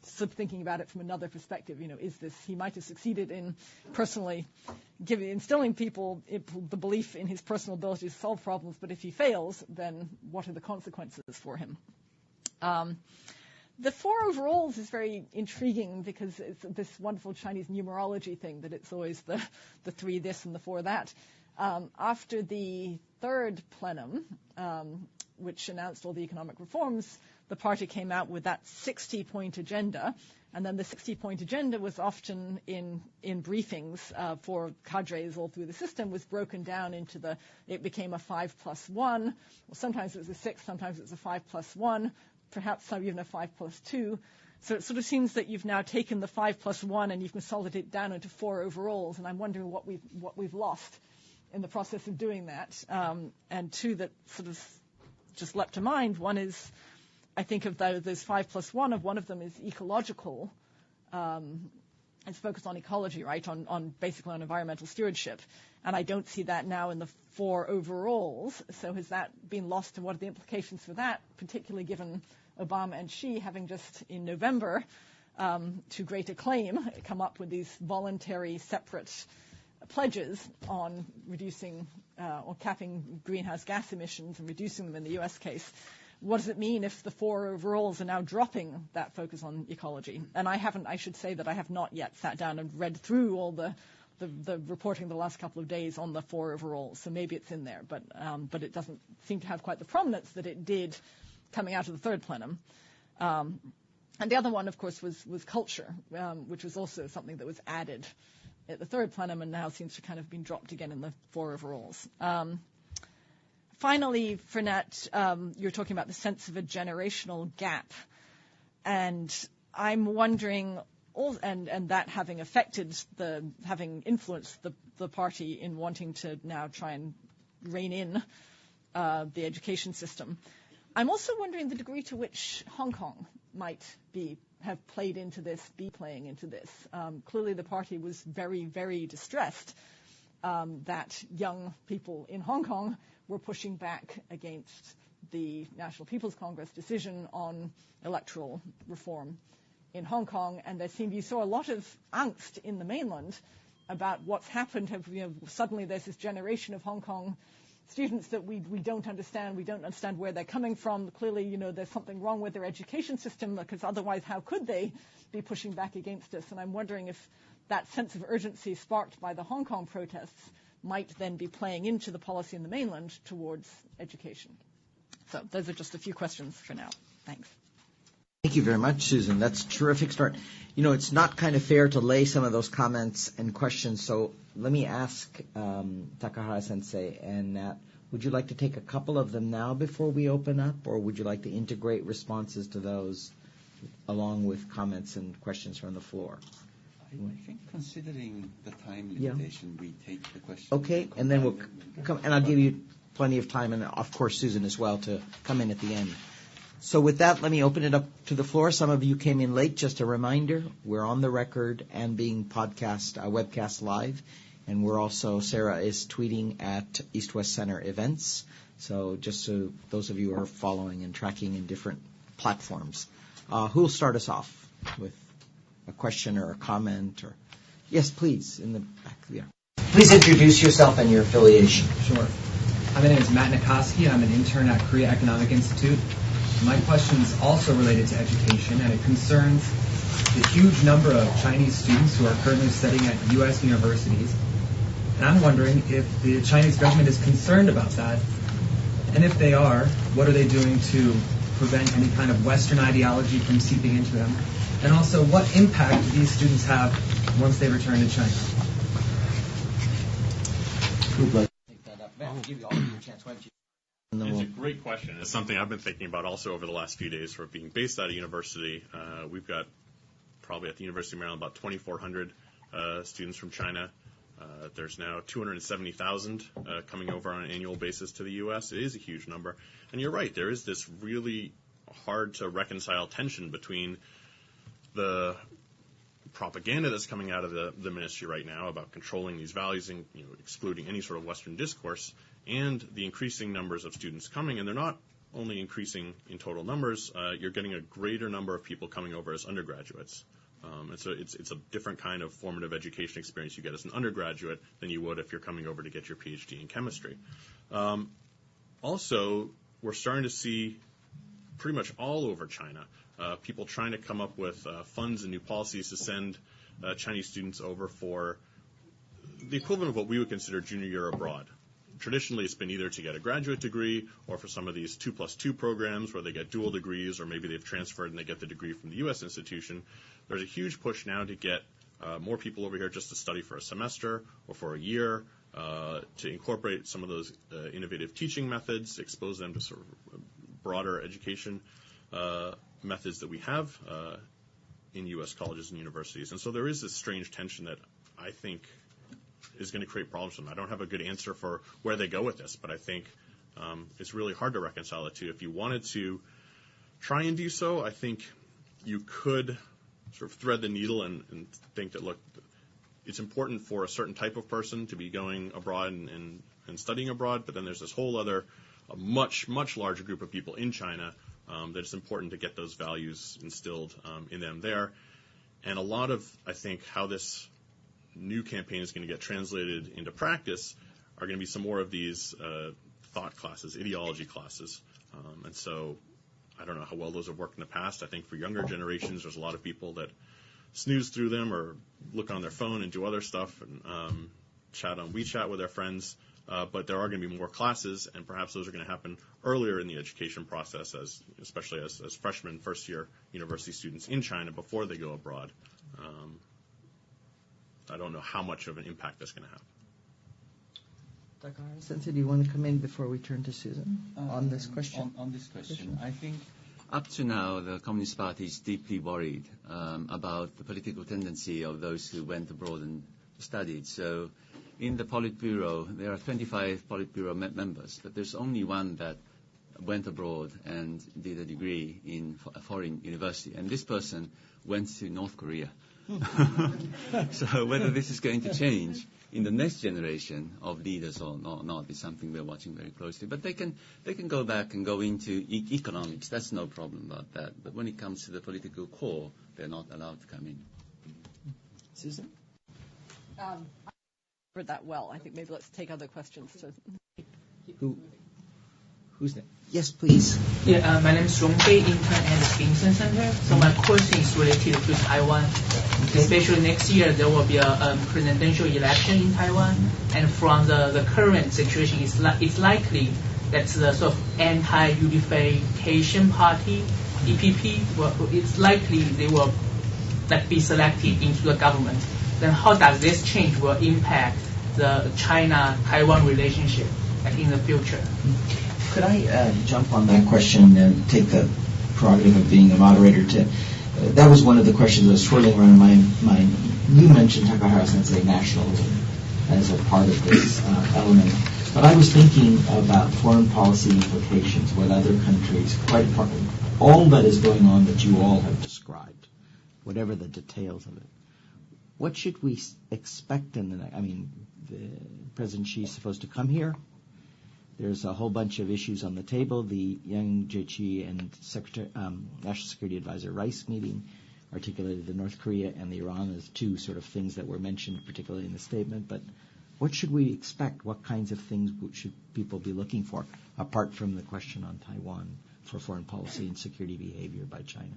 E: sort of thinking about it from another perspective. Is this, he might have succeeded in personally instilling people the belief in his personal ability to solve problems, but if he fails, then what are the consequences for him? The 4 overalls is very intriguing because it's this wonderful Chinese numerology thing that it's always the 3 this and the 4 that. After the third plenum, which announced all the economic reforms, the party came out with that 60-point agenda, and then the 60-point agenda was often in briefings for cadres all through the system, was broken down into it became a 5+1, well, sometimes it was a 6, sometimes it was a 5+1, perhaps some even a 5+2. So it sort of seems that you've now taken the 5+1 and you've consolidated it down into 4 overalls, and I'm wondering what we've lost in the process of doing that. And 2 that sort of just leapt to mind. One is, I think of those 5+1, one of them is ecological. It's focused on ecology, right, on basically on environmental stewardship. And I don't see that now in the 4 overalls. So has that been lost, and what are the implications for that, particularly given Obama and Xi having just in November, to great acclaim, come up with these voluntary separate pledges on reducing or capping greenhouse gas emissions and reducing them in the U.S. case. What does it mean if the 4 overalls are now dropping that focus on ecology? And I should say that I have not yet sat down and read through all the reporting the last couple of days on the 4 overalls, so maybe it's in there, but it doesn't seem to have quite the prominence that it did coming out of the third plenum. And the other one, of course, was culture, which was also something that was added at the third plenum and now seems to kind of been dropped again in the 4 overalls. Finally, Fernette, you're talking about the sense of a generational gap. And I'm wondering, and that having influenced the party in wanting to now try and rein in the education system. I'm also wondering the degree to which Hong Kong might have played into this, be playing into this. Clearly the party was very, very distressed that young people in Hong Kong were pushing back against the National People's Congress decision on electoral reform in Hong Kong, and you saw a lot of angst in the mainland about what's happened. Suddenly there's this generation of Hong Kong students that we don't understand. We don't understand where they're coming from. Clearly, there's something wrong with their education system, because otherwise how could they be pushing back against us? And I'm wondering if that sense of urgency sparked by the Hong Kong protests might then be playing into the policy in the mainland towards education. So those are just a few questions for now. Thanks.
B: Thank you very much, Susan. That's a terrific start. It's not kind of fair to lay some of those comments and questions, so let me ask Takahara-sensei and Nat, would you like to take a couple of them now before we open up, or would you like to integrate responses to those along with comments and questions from the floor?
C: I think considering the time limitation, we take the questions.
B: Okay, and then we'll come, and I'll give you plenty of time, and of course Susan as well, to come in at the end. So with that, let me open it up to the floor. Some of you came in late. Just a reminder, we're on the record and being webcast live. And we're also, Sarah is tweeting at East West Center events. So just so those of you who are following and tracking in different platforms. Who'll start us off with a question or a comment? Or yes, please, in the back there. Please introduce yourself and your affiliation.
F: Sure. My name is Matt Nikoski. I'm an intern at Korea Economic Institute. My question is also related to education, and it concerns the huge number of Chinese students who are currently studying at U.S. universities. And I'm wondering if the Chinese government is concerned about that, and if they are, what are they doing to prevent any kind of Western ideology from seeping into them? And also, what impact do these students have once they return to China?
B: Who'd like to take that up? Matt, I'll give you all your chance. Why don't you?
D: It's a great question. It's something I've been thinking about also over the last few days. For being based at a university, we've got probably at the University of Maryland about 2,400 students from China. There's now 270,000 coming over on an annual basis to the U.S. It is a huge number. And you're right, there is this really hard to reconcile tension between the propaganda that's coming out of the ministry right now about controlling these values and excluding any sort of Western discourse, and the increasing numbers of students coming. And they're not only increasing in total numbers, you're getting a greater number of people coming over as undergraduates. And so it's a different kind of formative education experience you get as an undergraduate than you would if you're coming over to get your PhD in chemistry. Also, we're starting to see pretty much all over China people trying to come up with funds and new policies to send Chinese students over for the equivalent of what we would consider junior year abroad. Traditionally, it's been either to get a graduate degree or for some of these 2+2 programs where they get dual degrees, or maybe they've transferred and they get the degree from the U.S. institution. There's a huge push now to get more people over here just to study for a semester or for a year, to incorporate some of those innovative teaching methods, expose them to sort of broader education methods that we have in U.S. colleges and universities. And so there is this strange tension that I think is going to create problems for them. I don't have a good answer for where they go with this, but I think it's really hard to reconcile the two. If you wanted to try and do so, I think you could sort of thread the needle and think that, look, it's important for a certain type of person to be going abroad and studying abroad, but then there's this whole other, a much, much larger group of people in China that it's important to get those values instilled in them there. And a lot of, I think, how this new campaign is going to get translated into practice are going to be some more of these thought classes, ideology classes. And so I don't know how well those have worked in the past. I think for younger generations, there's a lot of people that snooze through them or look on their phone and do other stuff and chat on WeChat with their friends. But there are going to be more classes, and perhaps those are going to happen earlier in the education process, especially as freshmen, first-year university students in China before they go abroad. I don't know how much of an impact that's going to have.
B: Dr. Sensei, do you want to come in before we turn to Susan on this question?
C: On this question, I think up to now the Communist Party is deeply worried about the political tendency of those who went abroad and studied. So in the Politburo, there are 25 Politburo members, but there's only one that went abroad and did a degree in a foreign university. And this person went to North Korea. So whether this is going to change in the next generation of leaders or not is something we're watching very closely. But they can go back and go into economics. That's no problem about that. But when it comes to the political core, they're not allowed to come in.
B: Susan?
E: I heard that well. I think maybe let's take other questions to.
B: Who's that? Yes, please.
G: Yeah, my name is Rong Bei, intern at the Stimson Center. So my question is related to Taiwan. Okay. Especially next year, there will be a presidential election in Taiwan. And from the current situation, it's likely that the sort of anti-unification party, EPP, it's likely they will be selected into the government. Then how does this change will impact the China-Taiwan relationship in the future?
B: Could I jump on that question and take the prerogative of being a moderator? That was one of the questions that was swirling around my mind. You mentioned, Takahara-sensei, nationalism as a part of this element. But I was thinking about foreign policy implications with other countries, quite all that is going on that you all have described, whatever the details of it. What should we expect in the next? I mean, President Xi is supposed to come here. There's a whole bunch of issues on the table. The Yang Jiechi and National Security Advisor Rice meeting articulated the North Korea and the Iran as two sort of things that were mentioned, particularly in the statement. But what should we expect? What kinds of things should people be looking for, apart from the question on Taiwan for foreign policy and security behavior by China?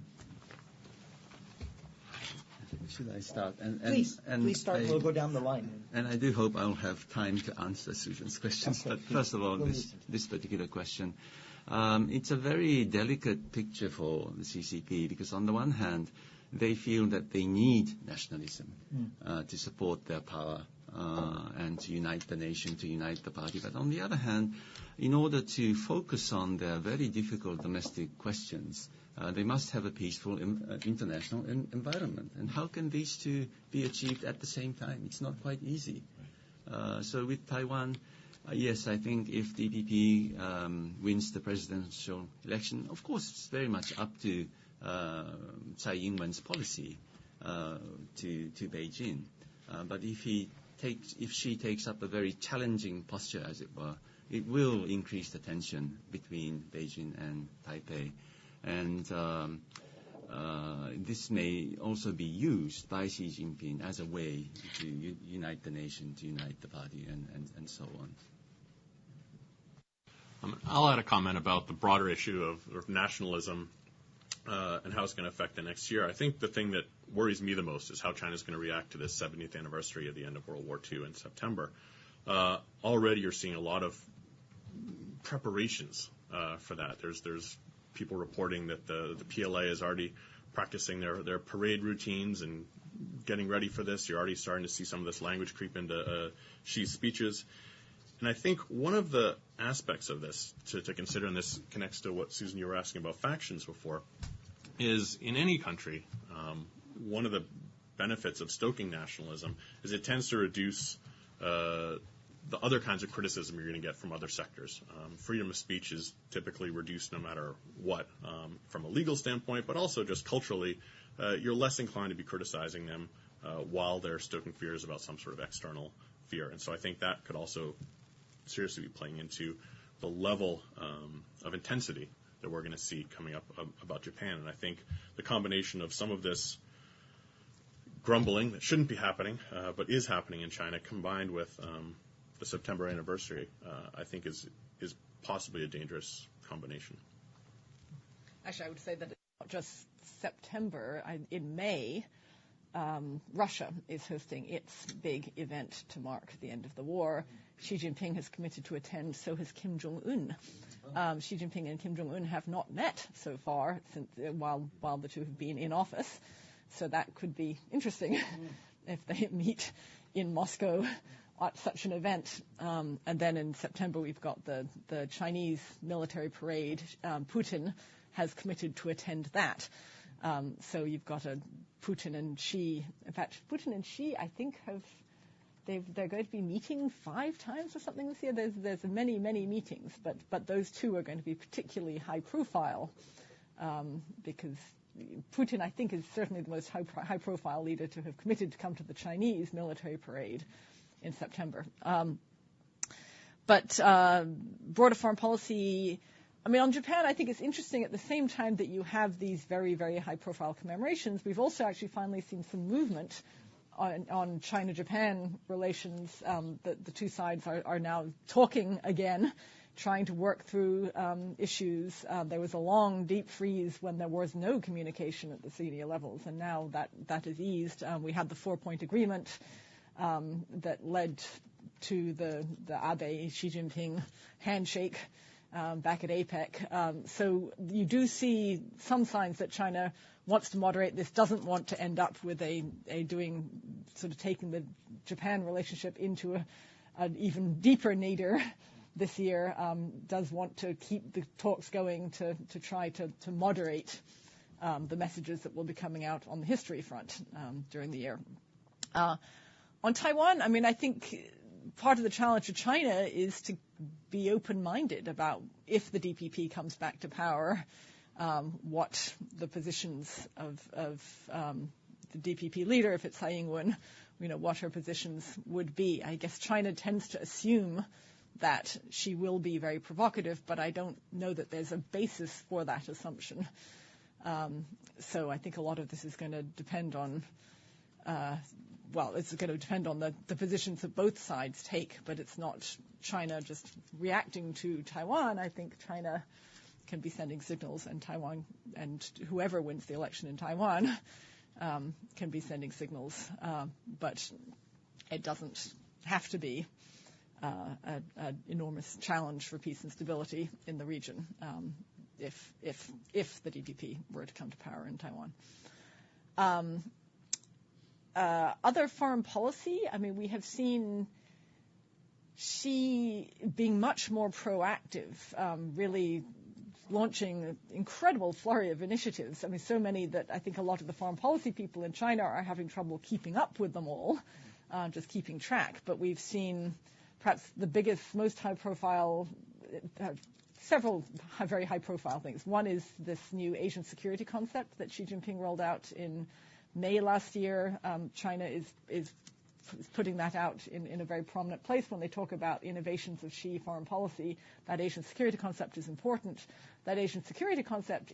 C: Should I start?
B: Please start. We'll go down the line.
C: And I do hope I'll have time to answer Susan's questions. Okay. But first of all, this particular question, it's a very delicate picture for the CCP because on the one hand, they feel that they need nationalism to support their power and to unite the nation, to unite the party. But on the other hand, in order to focus on their very difficult domestic questions, they must have a peaceful international environment. And how can these two be achieved at the same time? It's not quite easy. So with Taiwan, yes, I think if the EPP wins the presidential election, of course it's very much up to Tsai Ing-wen's policy to Beijing. But if she takes up a very challenging posture, as it were, it will increase the tension between Beijing and Taipei. And this may also be used by Xi Jinping as a way to unite the nation, to unite the party, and so on.
D: I'll add a comment about the broader issue of nationalism and how it's going to affect the next year. I think the thing that worries me the most is how China's going to react to this 70th anniversary of the end of World War II in September. Already you're seeing a lot of preparations for that. There's people reporting that the PLA is already practicing their parade routines and getting ready for this. You're already starting to see some of this language creep into Xi's speeches. And I think one of the aspects of this to consider, and this connects to what, Susan, you were asking about factions before, is in any country, one of the benefits of stoking nationalism is it tends to reduce the other kinds of criticism you're going to get from other sectors. Freedom of speech is typically reduced no matter what, from a legal standpoint, but also just culturally, you're less inclined to be criticizing them while they're stoking fears about some sort of external fear. And so I think that could also seriously be playing into the level of intensity that we're going to see coming up about Japan. And I think the combination of some of this grumbling that shouldn't be happening, but is happening in China, combined with the September anniversary, I think is possibly a dangerous combination.
E: Actually, I would say that it's not just September. In May, Russia is hosting its big event to mark the end of the war. Xi Jinping has committed to attend, so has Kim Jong-un. Xi Jinping and Kim Jong-un have not met so far since while the two have been in office. So that could be interesting if they meet in Moscow at such an event. And then in September, we've got the Chinese military parade. Putin has committed to attend that. So you've got a Putin and Xi. In fact, Putin and Xi, I think, they're going to be meeting 5 times or something this year. There's many, many meetings, but those two are going to be particularly high profile because Putin, I think, is certainly the most high profile leader to have committed to come to the Chinese military parade in September. But broader foreign policy, I mean, on Japan, I think it's interesting at the same time that you have these very, very high-profile commemorations, we've also actually finally seen some movement on China-Japan relations. The two sides are now talking again, trying to work through issues. There was a long, deep freeze when there was no communication at the senior levels, and now that is eased. We had the 4-point agreement that led to the Abe-Xi Jinping handshake back at APEC. So you do see some signs that China wants to moderate this, doesn't want to end up with taking the Japan relationship into an even deeper nadir this year, does want to keep the talks going to try to moderate the messages that will be coming out on the history front during the year. On Taiwan, I mean, I think part of the challenge of China is to be open-minded about if the DPP comes back to power, what the positions of the DPP leader, if it's Tsai Ing-wen, what her positions would be. I guess China tends to assume that she will be very provocative, but I don't know that there's a basis for that assumption. So I think a lot of this is going to depend on it's going to depend on the positions that both sides take, but it's not China just reacting to Taiwan. I think China can be sending signals, and Taiwan, and whoever wins the election in Taiwan can be sending signals, but it doesn't have to be an enormous challenge for peace and stability in the region if the DPP were to come to power in Taiwan. Other foreign policy, I mean, we have seen Xi being much more proactive, really launching an incredible flurry of initiatives. I mean, so many that I think a lot of the foreign policy people in China are having trouble keeping up with them all, just keeping track. But we've seen perhaps the biggest, most high-profile, several very high-profile things. One is this new Asian security concept that Xi Jinping rolled out in May last year. China is putting that out in a very prominent place when they talk about innovations of Xi foreign policy. That Asian security concept is important. That Asian security concept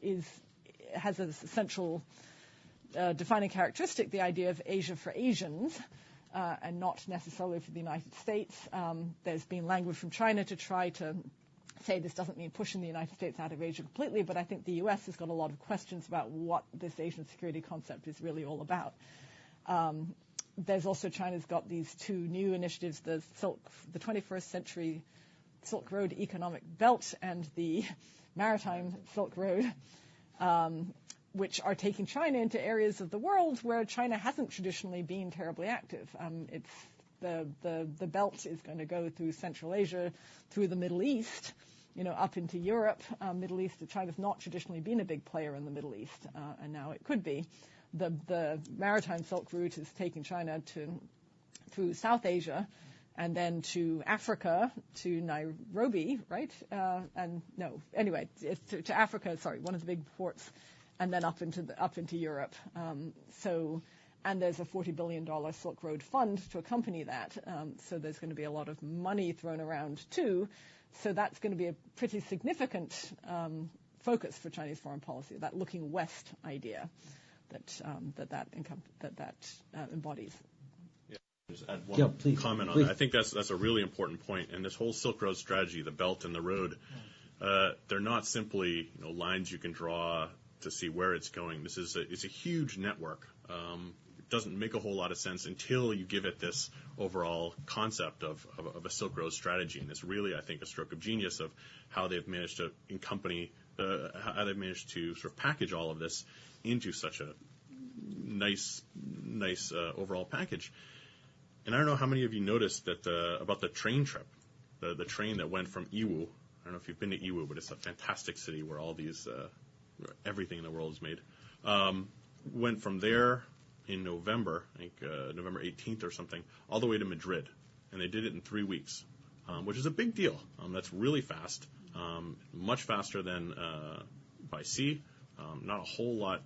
E: has a central defining characteristic, the idea of Asia for Asians, and not necessarily for the United States. There's been language from China to try to say this doesn't mean pushing the United States out of Asia completely, but I think the U.S. has got a lot of questions about what this Asian security concept is really all about. There's also, China's got these two new initiatives, the 21st Century Silkroad Economic Belt and the Maritime Silk Road, which are taking China into areas of the world where China hasn't traditionally been terribly active. The belt is going to go through Central Asia, through the Middle East, up into Europe. Middle East, China's not traditionally been a big player in the Middle East, and now it could be. The Maritime Silk Route is taking China through South Asia, and then to Africa, to Nairobi, right? To Africa. Sorry, one of the big ports, and then up into Europe. And there's a $40 billion Silk Road fund to accompany that. So there's going to be a lot of money thrown around too. So that's going to be a pretty significant focus for Chinese foreign policy, that looking west idea that embodies.
D: Just add one comment on that. I think that's a really important point. And this whole Silk Road strategy, the belt and the road, they're not simply lines you can draw to see where it's going. It's a huge network. It doesn't make a whole lot of sense until you give it this overall concept of a Silk Road strategy. And it's really, I think, a stroke of genius of how they've managed to how they've managed to sort of package all of this into such a nice overall package. And I don't know how many of you noticed that about the train trip, the train that went from Yiwu. I don't know if you've been to Yiwu, but it's a fantastic city where all these everything in the world is made. Went from there in November, I think November 18th or something, all the way to Madrid, and they did it in 3 weeks, which is a big deal. That's really fast, much faster than by sea, not a whole lot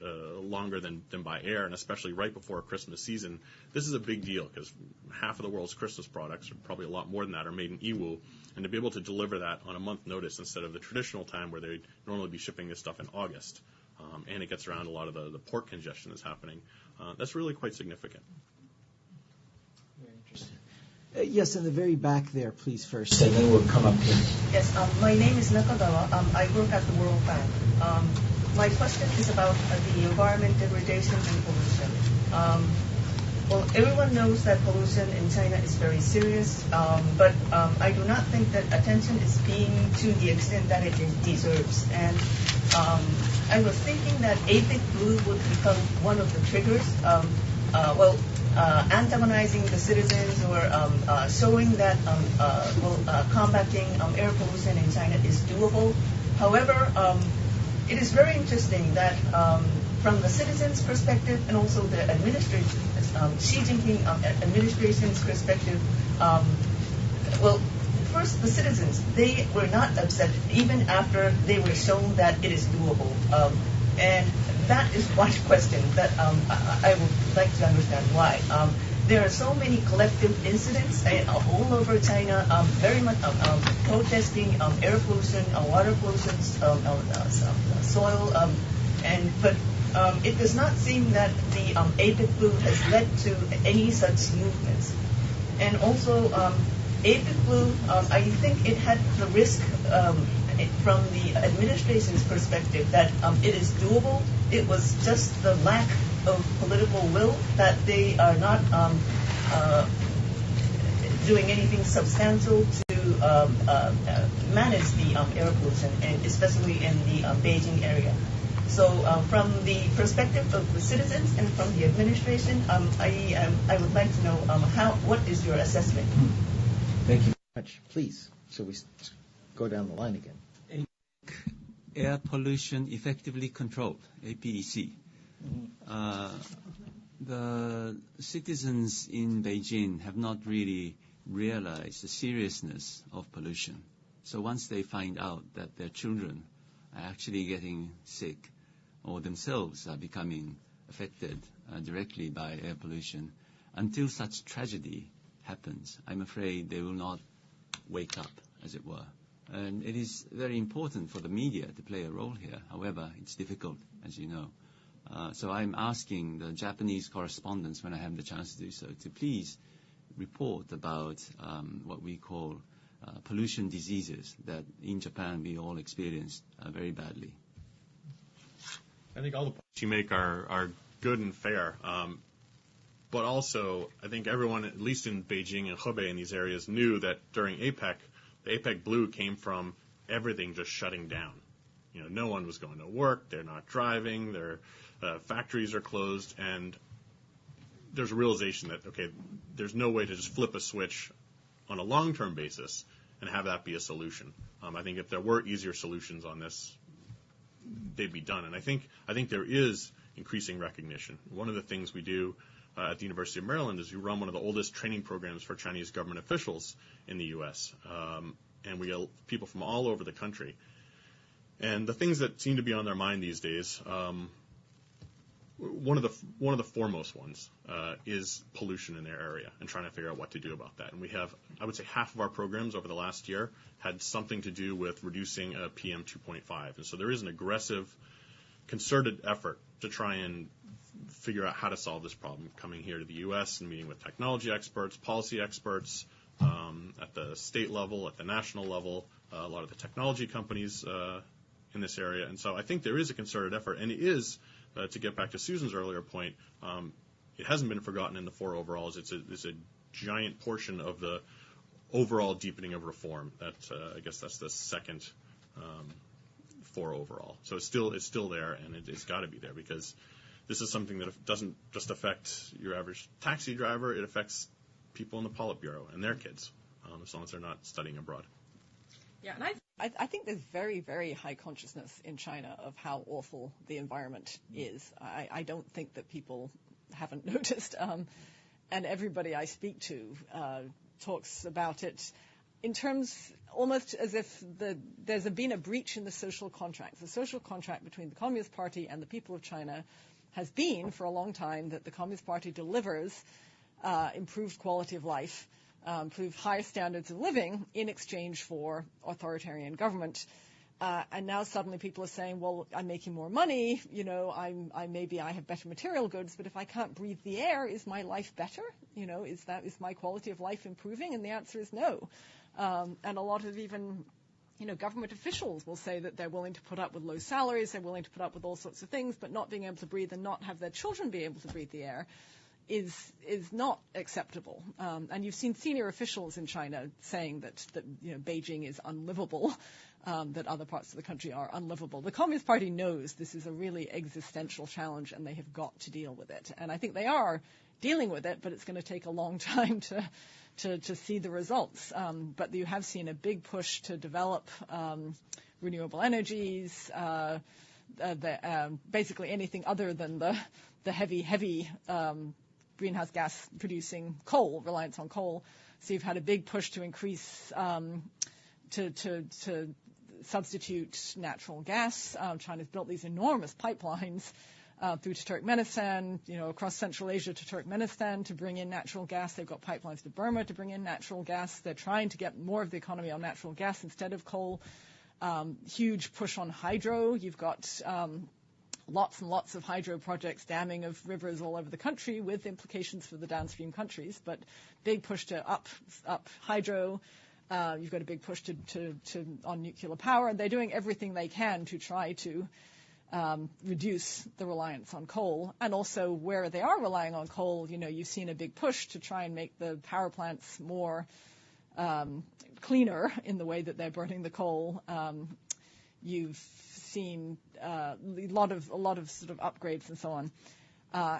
D: longer than by air, and especially right before Christmas season. This is a big deal because half of the world's Christmas products, or probably a lot more than that, are made in Yiwu, and to be able to deliver that on a month notice instead of the traditional time where they'd normally be shipping this stuff in August, and it gets around a lot of the port congestion that's happening, that's really quite significant.
B: Very interesting. Yes, in the very back there, please, first, and then we'll come up here.
H: Yes, my name is Nakagawa. I work at the World Bank. My question is about the environment degradation and pollution. Well, everyone knows that pollution in China is very serious, but I do not think that attention is being to the extent that it deserves. And I was thinking that APIC Blue would become one of the triggers, antagonizing the citizens or showing that combating air pollution in China is doable. However, it is very interesting that from the citizens' perspective and also the administration, Xi Jinping administration's perspective, first the citizens, they were not upset even after they were shown that it is doable. And that is one question that I would like to understand why. There are so many collective incidents all over China, very much protesting air pollution, water pollution, soil, but it does not seem that the APIC Blue has led to any such movements. And also, APIC Blue, I think it had the risk from the administration's perspective that it is doable. It was just the lack of political will that they are not doing anything substantial to manage the air pollution, and especially in the Beijing area. So from the perspective of the citizens and from the administration, I would like to know what is your assessment?
B: Thank you very much. Please, shall we go down the line again?
C: Air pollution effectively controlled, APEC. The citizens in Beijing have not really realized the seriousness of pollution. So once they find out that their children are actually getting sick or themselves are becoming affected directly by air pollution, until such tragedy happens, I'm afraid they will not wake up, as it were. And it is very important for the media to play a role here. However, it's difficult, as you know. So I'm asking the Japanese correspondents, when I have the chance to do so, to please report about what we call pollution diseases that in Japan we all experience very badly.
D: I think all the points you make are good and fair. But also, I think everyone, at least in Beijing and Hebei in these areas, knew that during APEC, the APEC Blue came from everything just shutting down. No one was going to work, they're not driving, their factories are closed, and there's a realization that, okay, there's no way to just flip a switch on a long-term basis and have that be a solution. I think if there were easier solutions on this, they'd be done. And I think there is increasing recognition. One of the things we do at the University of Maryland is we run one of the oldest training programs for Chinese government officials in the U.S., and we get people from all over the country. And the things that seem to be on their mind these days, one of the foremost ones is pollution in their area and trying to figure out what to do about that. And we have, I would say, half of our programs over the last year had something to do with reducing PM 2.5. And so there is an aggressive, concerted effort to try and figure out how to solve this problem, coming here to the U.S. and meeting with technology experts, policy experts, at the state level, at the national level, a lot of the technology companies in this area. And so I think there is a concerted effort, and it is, to get back to Susan's earlier point, it hasn't been forgotten in the 4 overalls. It's a giant portion of the overall deepening of reform. That I guess that's the second 4 overall. So it's still there, and it's got to be there, because this is something that doesn't just affect your average taxi driver. It affects people in the Politburo and their kids, as long as they're not studying abroad.
E: Yeah, and I think there's very, very high consciousness in China of how awful the environment is. I don't think that people haven't noticed. And everybody I speak to talks about it in terms almost as if there's been a breach in the social contract. The social contract between the Communist Party and the people of China has been for a long time that the Communist Party delivers improved quality of life, improved higher standards of living in exchange for authoritarian government. And now suddenly people are saying, well, I'm making more money, maybe I have better material goods, but if I can't breathe the air, is my life better? Is my quality of life improving? And the answer is no. And a lot of even government officials will say that they're willing to put up with low salaries, they're willing to put up with all sorts of things, but not being able to breathe and not have their children be able to breathe the air is not acceptable. And you've seen senior officials in China saying that Beijing is unlivable, that other parts of the country are unlivable. The Communist Party knows this is a really existential challenge, and they have got to deal with it. And I think they are dealing with it, but it's going to take a long time to see the results. But you have seen a big push to develop renewable energies, basically anything other than the heavy greenhouse gas producing coal, reliance on coal. So you've had a big push to increase, to substitute natural gas. China's built these enormous pipelines through to Turkmenistan, across Central Asia to Turkmenistan to bring in natural gas. They've got pipelines to Burma to bring in natural gas. They're trying to get more of the economy on natural gas instead of coal. Huge push on hydro. You've got lots and lots of hydro projects, damming of rivers all over the country with implications for the downstream countries, but big push to up hydro. You've got a big push on nuclear power. They're doing everything they can to try to reduce the reliance on coal. And also where they are relying on coal, you've seen a big push to try and make the power plants more cleaner in the way that they're burning the coal. You've seen a lot of sort of upgrades and so on.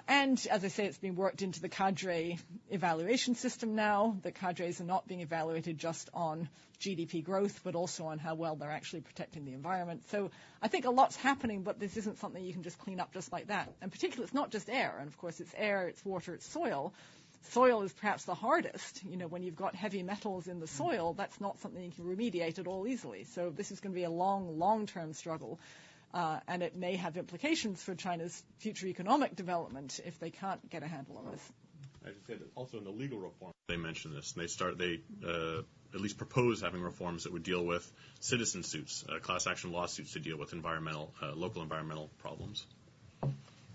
E: And as I say, it's been worked into the cadre evaluation system now. The cadres are not being evaluated just on GDP growth, but also on how well they're actually protecting the environment. So I think a lot's happening, but this isn't something you can just clean up just like that. And particularly, it's not just air. And of course, it's air, it's water, it's soil. Soil is perhaps the hardest. When you've got heavy metals in the soil, that's not something you can remediate at all easily. So this is going to be a long-term struggle. And it may have implications for China's future economic development if they can't get a handle on this.
D: I should say that also in the legal reform, they mentioned this, and they at least propose having reforms that would deal with citizen suits, class action lawsuits to deal with local environmental problems.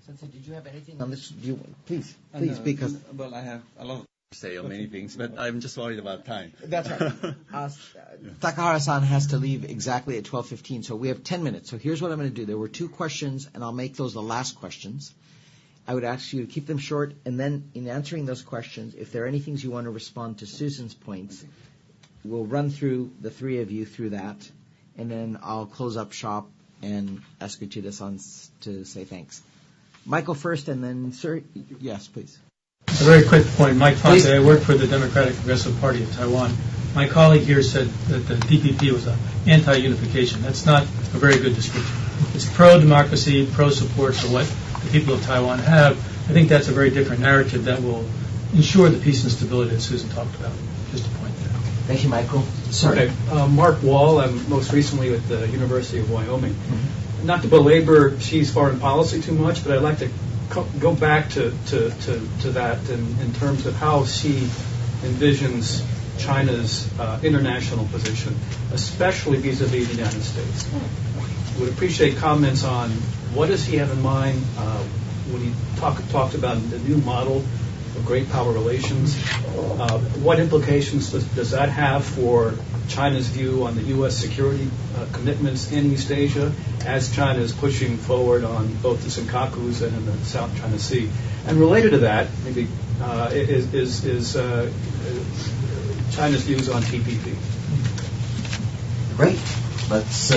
B: Sensei, did you have anything on this? Please, because
C: well, I have a lot to say on many things, but I'm just worried about time.
B: that's right. Takahara-san has to leave exactly at 12:15, so we have 10 minutes. So here's what I'm going to do. There were 2 questions, and I'll make those the last questions. I would ask you to keep them short, and then in answering those questions, if there are any things you want to respond to Susan's points, we'll run through the 3 of you through that, and then I'll close up shop and ask Uchida-san to say thanks. Michael first, and then Sir. Yes, please.
I: A very quick point. Mike Fonte, I work for the Democratic Progressive Party of Taiwan. My colleague here said that the DPP was anti-unification. That's not a very good description. It's pro-democracy, pro-support for what the people of Taiwan have. I think that's a very different narrative that will ensure the peace and stability that Susan talked about. Just a point there.
B: Thank you, Michael. Sir.
J: Okay. Mark Wall. I'm most recently with the University of Wyoming. Mm-hmm. Not to belabor Xi's foreign policy too much, but I'd like to go back to that in terms of how Xi envisions China's international position, especially vis-a-vis the United States. Would appreciate comments on what does he have in mind when he talked about the new model of great power relations. What implications does that have for China's view on the U.S. security commitments in East Asia as China is pushing forward on both the Senkakus and in the South China Sea? And related to that, maybe is China's views on TPP.
B: Great. Let's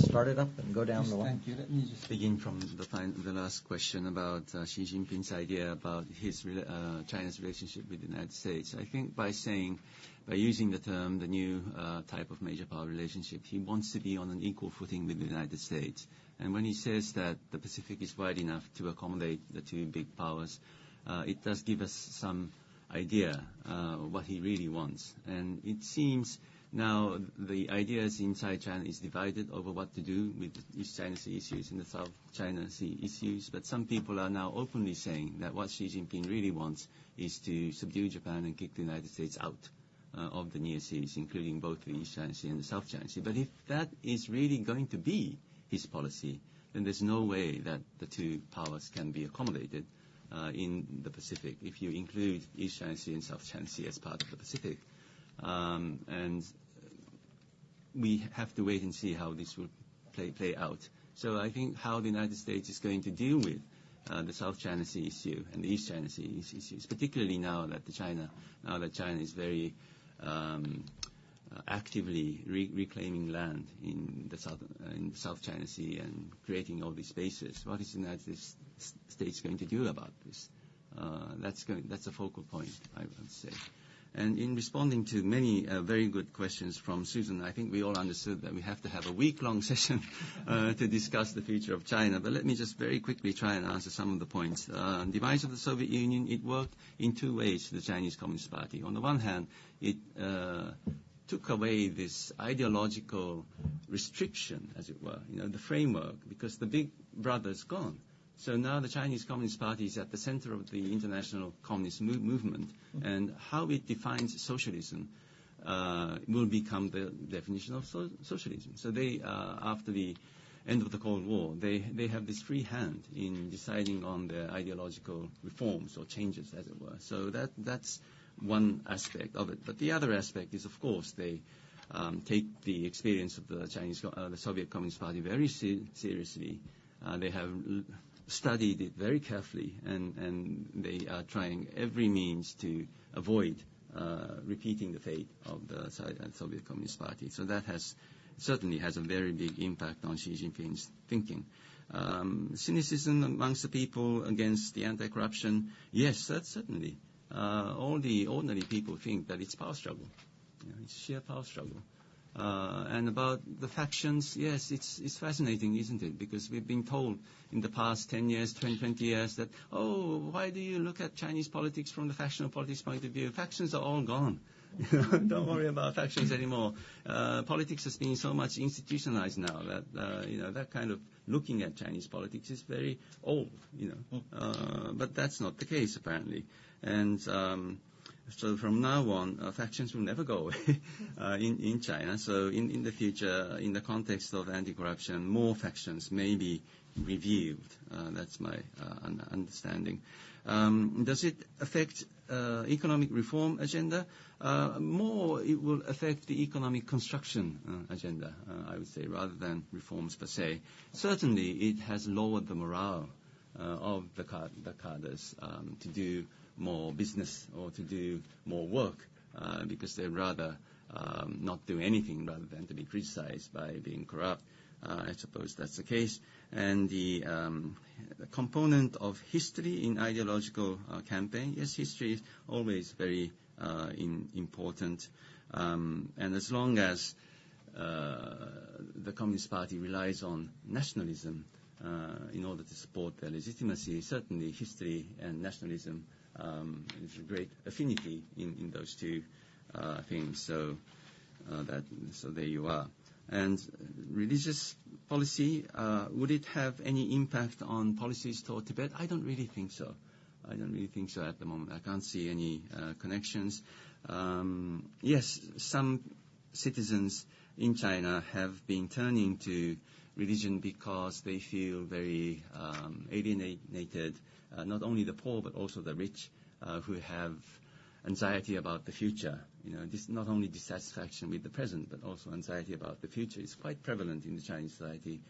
B: start it up and go down the line.
C: Thank you. Let me just begin from the last question about Xi Jinping's idea about his China's relationship with the United States. I think by using the term the new type of major power relationship, he wants to be on an equal footing with the United States. And when he says that the Pacific is wide enough to accommodate the 2 big powers, it does give us some idea what he really wants. And it seems now the ideas inside China is divided over what to do with the East China Sea issues and the South China Sea issues. But some people are now openly saying that what Xi Jinping really wants is to subdue Japan and kick the United States out of the near seas, including both the East China Sea and the South China Sea. But if that is really going to be his policy, then there's no way that the 2 powers can be accommodated in the Pacific if you include East China Sea and South China Sea as part of the Pacific. And we have to wait and see how this will play out. So I think how the United States is going to deal with the South China Sea issue and the East China Sea issues, particularly now that China is very actively reclaiming land in the South China Sea and creating all these spaces. What is the United States going to do about this? That's a focal point, I would say. And in responding to many very good questions from Susan, I think we all understood that we have to have a week-long session to discuss the future of China. But let me just very quickly try and answer some of the points. Demise of the Soviet Union, it worked in 2 ways to the Chinese Communist Party. On the one hand, it took away this ideological restriction, as it were, the framework, because the big brother is gone. So now the Chinese Communist Party is at the center of the international communist movement, and how it defines socialism will become the definition of socialism. So they, after the end of the Cold War, they have this free hand in deciding on their ideological reforms or changes, as it were. So that's one aspect of it. But the other aspect is, of course, they take the experience of the Soviet Communist Party very seriously. They have studied it very carefully, and they are trying every means to avoid repeating the fate of the Soviet Communist Party. So that certainly has a very big impact on Xi Jinping's thinking. Cynicism amongst the people against the anti-corruption, yes, that's certainly. All the ordinary people think that it's power struggle. It's sheer power struggle. And about the factions, yes, it's fascinating, isn't it? Because we've been told in the past 10 years, 20 years that, why do you look at Chinese politics from the factional politics point of view? Factions are all gone. Don't worry about factions anymore. Politics has been so much institutionalized now that, that kind of looking at Chinese politics is very old, But that's not the case, apparently. And so from now on, factions will never go away in China. So in the future, in the context of anti-corruption, more factions may be reviewed. That's my understanding. Does it affect economic reform agenda? More, it will affect the economic construction agenda, I would say, rather than reforms per se. Certainly, it has lowered the morale of the cadres to do more business or to do more work because they'd rather not do anything rather than to be criticized by being corrupt. I suppose that's the case. And the component of history in ideological campaign, yes, history is always very important. And as long as the Communist Party relies on nationalism in order to support their legitimacy, certainly history and nationalism is a great affinity in those two things. So there you are. And religious policy, would it have any impact on policies toward Tibet? I don't really think so. I don't really think so at the moment. I can't see any connections. Yes, some citizens in China have been turning to religion because they feel very alienated, not only the poor but also the rich who have anxiety about the future. This not only dissatisfaction with the present but also anxiety about the future is quite prevalent in the Chinese society.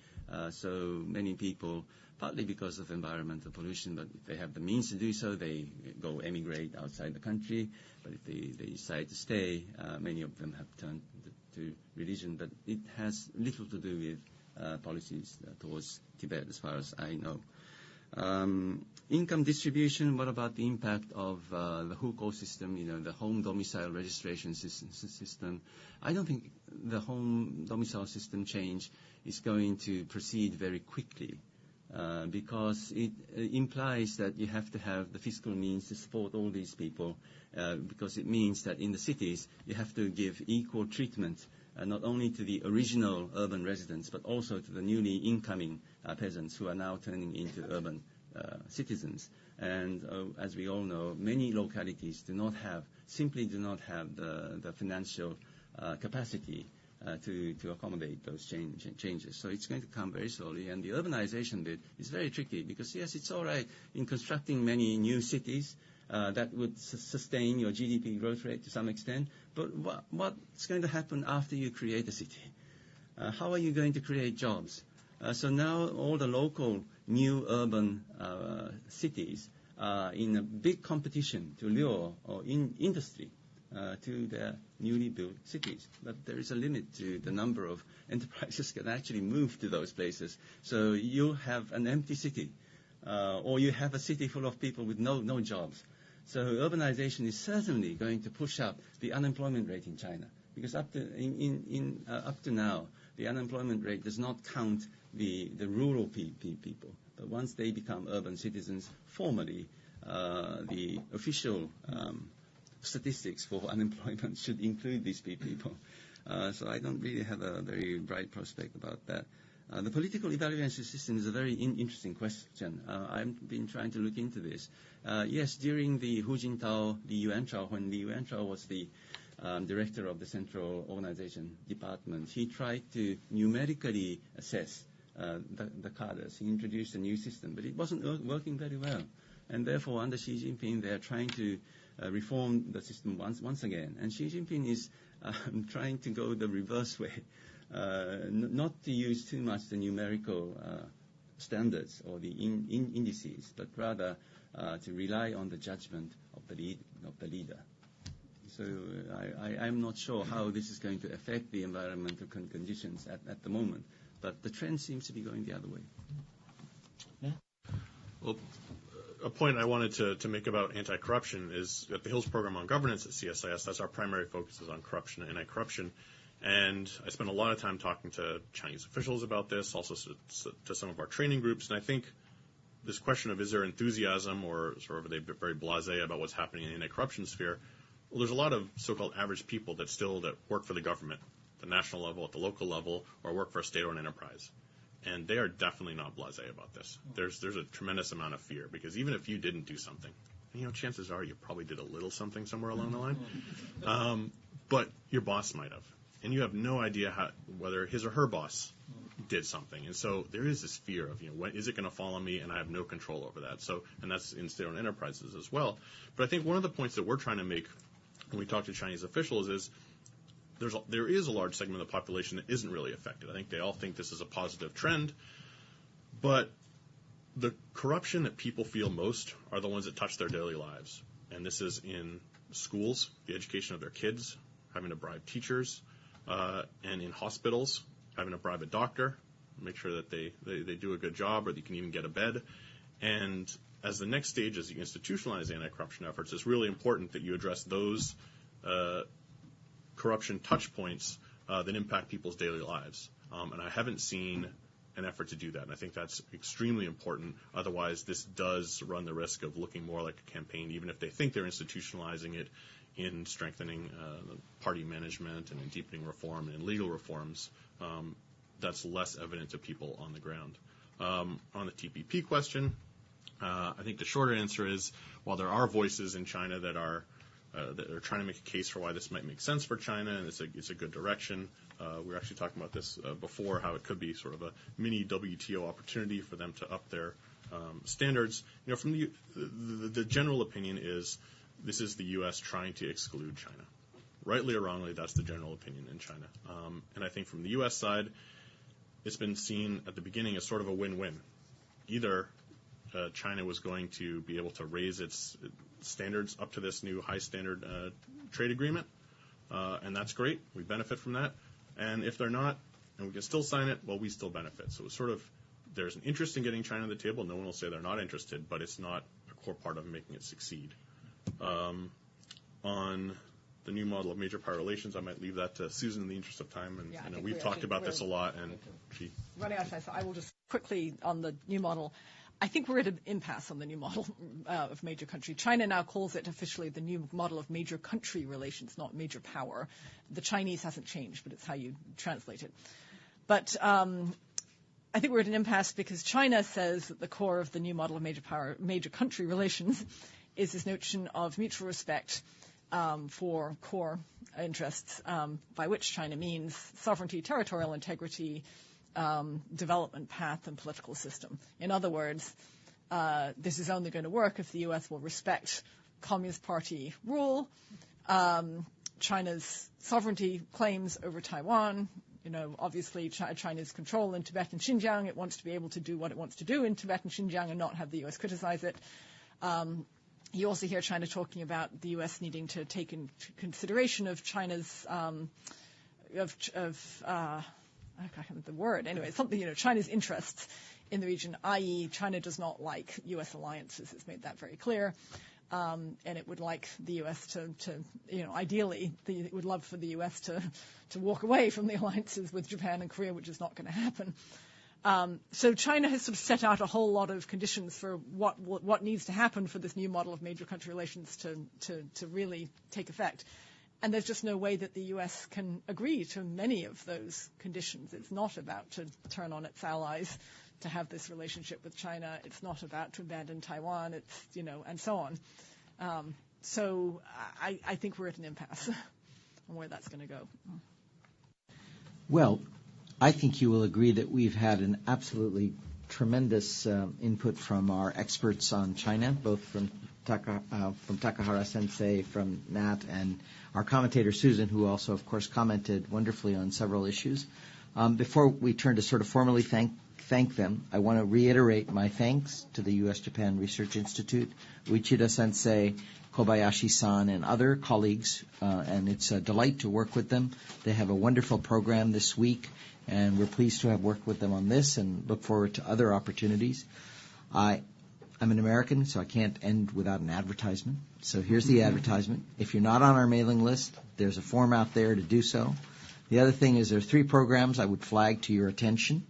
C: So many people, partly because of environmental pollution, but if they have the means to do so, they go emigrate outside the country. But if they decide to stay, many of them have turned to religion. But it has little to do with policies towards Tibet, as far as I know. Income distribution, what about the impact of the hukou system, the home domicile registration system? I don't think the home domicile system change is going to proceed very quickly because it implies that you have to have the fiscal means to support all these people because it means that in the cities you have to give equal treatment not only to the original urban residents, but also to the newly incoming peasants who are now turning into urban citizens. And as we all know, many localities simply do not have the financial capacity to accommodate those changes. So it's going to come very slowly. And the urbanization bit is very tricky because, yes, it's all right in constructing many new cities, that would sustain your GDP growth rate to some extent. But what's going to happen after you create a city? How are you going to create jobs? So now all the local new urban cities are in a big competition to lure or in industry to their newly built cities. But there is a limit to the number of enterprises that can actually move to those places. So you have an empty city, or you have a city full of people with no jobs. So urbanization is certainly going to push up the unemployment rate in China, because up to now, the unemployment rate does not count the rural people. But once they become urban citizens, formally, the official statistics for unemployment should include these people. So I don't really have a very bright prospect about that. The political evaluation system is a very interesting question. I've been trying to look into this. Yes, during the Hu Jintao, the Yuan Chao, when the Yuan Chao was the director of the Central Organization Department, he tried to numerically assess the cadres. He introduced a new system, but it wasn't working very well. And therefore, under Xi Jinping, they are trying to reform the system once again. And Xi Jinping is trying to go the reverse way. Not to use too much the numerical standards or the indices, but rather to rely on the judgment of the leader. So I'm not sure how this is going to affect the environmental conditions at the moment, but the trend seems to be going the other way.
B: Yeah.
D: Well, a point I wanted to make about anti-corruption is that the Hills Program on Governance at CSIS, that's our primary focus is on corruption and anti-corruption. And I spent a lot of time talking to Chinese officials about this, also to some of our training groups. And I think this question of is there enthusiasm or sort of are they very blasé about what's happening in the anti-corruption sphere, well, there's a lot of so-called average people that work for the government, at the national level, at the local level, or work for a state-owned enterprise. And they are definitely not blasé about this. There's a tremendous amount of fear, because even if you didn't do something, chances are you probably did a little something somewhere along the line, but your boss might have. And you have no idea whether his or her boss did something. And so there is this fear of, when is it going to fall on me, and I have no control over that. So, and that's in state-owned enterprises as well. But I think one of the points that we're trying to make when we talk to Chinese officials is there is a large segment of the population that isn't really affected. I think they all think this is a positive trend. But the corruption that people feel most are the ones that touch their daily lives. And this is in schools, the education of their kids, having to bribe teachers, and in hospitals, having to bribe a doctor, make sure that they do a good job, or they can even get a bed. And as the next stage, as you institutionalize anti-corruption efforts, it's really important that you address those corruption touch points that impact people's daily lives. And I haven't seen an effort to do that. And I think that's extremely important. Otherwise, this does run the risk of looking more like a campaign, even if they think they're institutionalizing it in strengthening party management and in deepening reform and in legal reforms. That's less evident to people on the ground. On the TPP question, I think the shorter answer is, while there are voices in China that are trying to make a case for why this might make sense for China, and it's a good direction. We were actually talking about this before, how it could be sort of a mini WTO opportunity for them to up their standards. From the general opinion is this is the U.S. trying to exclude China. Rightly or wrongly, that's the general opinion in China. And I think from the U.S. side, it's been seen at the beginning as sort of a win-win. Either China was going to be able to raise its standards up to this new high-standard trade agreement, and that's great. We benefit from that. And if they're not, and we can still sign it, well, we still benefit. So it's sort of, there's an interest in getting China to the table. No one will say they're not interested, but it's not a core part of making it succeed. On the new model of major power relations, I might leave that to Susan in the interest of time. And I know we've talked about this a lot, and she
E: running out of time, so I will just quickly on the new model. I think we're at an impasse on the new model of major country. China now calls it officially the new model of major country relations, not major power. The Chinese hasn't changed, but it's how you translate it. But I think we're at an impasse because China says that the core of the new model of major country relations is this notion of mutual respect for core interests, by which China means sovereignty, territorial integrity, development path, and political system. In other words, this is only going to work if the U.S. will respect Communist Party rule, China's sovereignty claims over Taiwan. Obviously China's control in Tibet and Xinjiang. It wants to be able to do what it wants to do in Tibet and Xinjiang and not have the U.S. criticize it. You also hear China talking about the U.S. needing to take into consideration of China's I can't remember the word. Anyway, something, China's interests in the region, i.e. China does not like U.S. alliances. It's made that very clear. And it would like the U.S. to ideally, it would love for the U.S. to walk away from the alliances with Japan and Korea, which is not going to happen. So China has sort of set out a whole lot of conditions for what needs to happen for this new model of major country relations to really take effect. And there's just no way that the U.S. can agree to many of those conditions. It's not about to turn on its allies to have this relationship with China. It's not about to abandon Taiwan. It's, and so on. So I think we're at an impasse on where that's going to go.
B: Well, I think you will agree that we've had an absolutely tremendous input from our experts on China, both from Takahara Sensei, from Nat, and our commentator Susan, who also, of course, commented wonderfully on several issues. Before we turn to sort of formally thank them, I want to reiterate my thanks to the U.S.-Japan Research Institute, Uchida Sensei, Kobayashi-san, and other colleagues, and it's a delight to work with them. They have a wonderful program this week, and we're pleased to have worked with them on this and look forward to other opportunities. I'm an American, so I can't end without an advertisement. So here's the advertisement. If you're not on our mailing list, there's a form out there to do so. The other thing is there are 3 programs I would flag to your attention.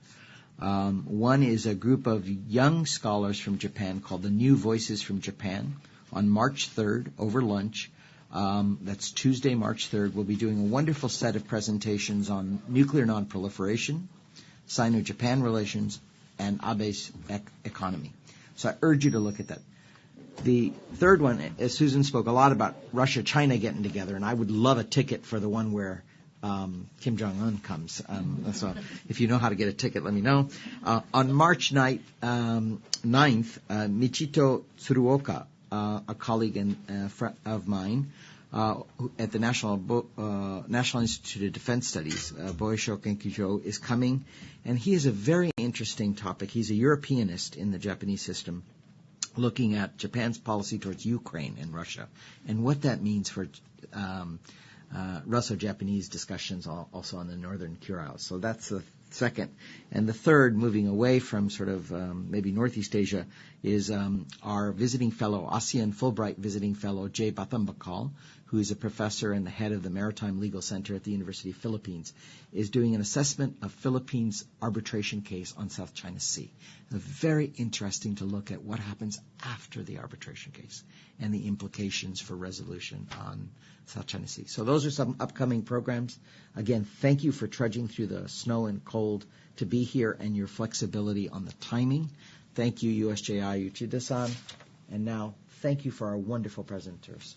B: One is a group of young scholars from Japan called the New Voices from Japan on March 3rd over lunch. That's Tuesday, March 3rd. We'll be doing a wonderful set of presentations on nuclear nonproliferation, Sino-Japan relations, and Abe's economy. So I urge you to look at that. The third one, as Susan spoke a lot about Russia-China getting together, and I would love a ticket for the one where Kim Jong-un comes. So if you know how to get a ticket, let me know. On March 9th, Michito Tsuruoka, a colleague of mine at the National Institute of Defense Studies, Boisho Kenkyujo, is coming, and he has a very interesting topic. He's a Europeanist in the Japanese system, looking at Japan's policy towards Ukraine and Russia, and what that means for Russo-Japanese discussions also on the Northern Kurils. So that's the second. And the third, moving away from sort of maybe Northeast Asia, is our visiting fellow, ASEAN Fulbright visiting fellow, Jay Bathambakal, who is a professor and the head of the Maritime Legal Center at the University of Philippines, is doing an assessment of Philippines' arbitration case on South China Sea. Very interesting to look at what happens after the arbitration case and the implications for resolution on South China Sea. So those are some upcoming programs. Again, thank you for trudging through the snow and cold to be here and your flexibility on the timing. Thank you, USJI Uchida-san. And now, thank you for our wonderful presenters.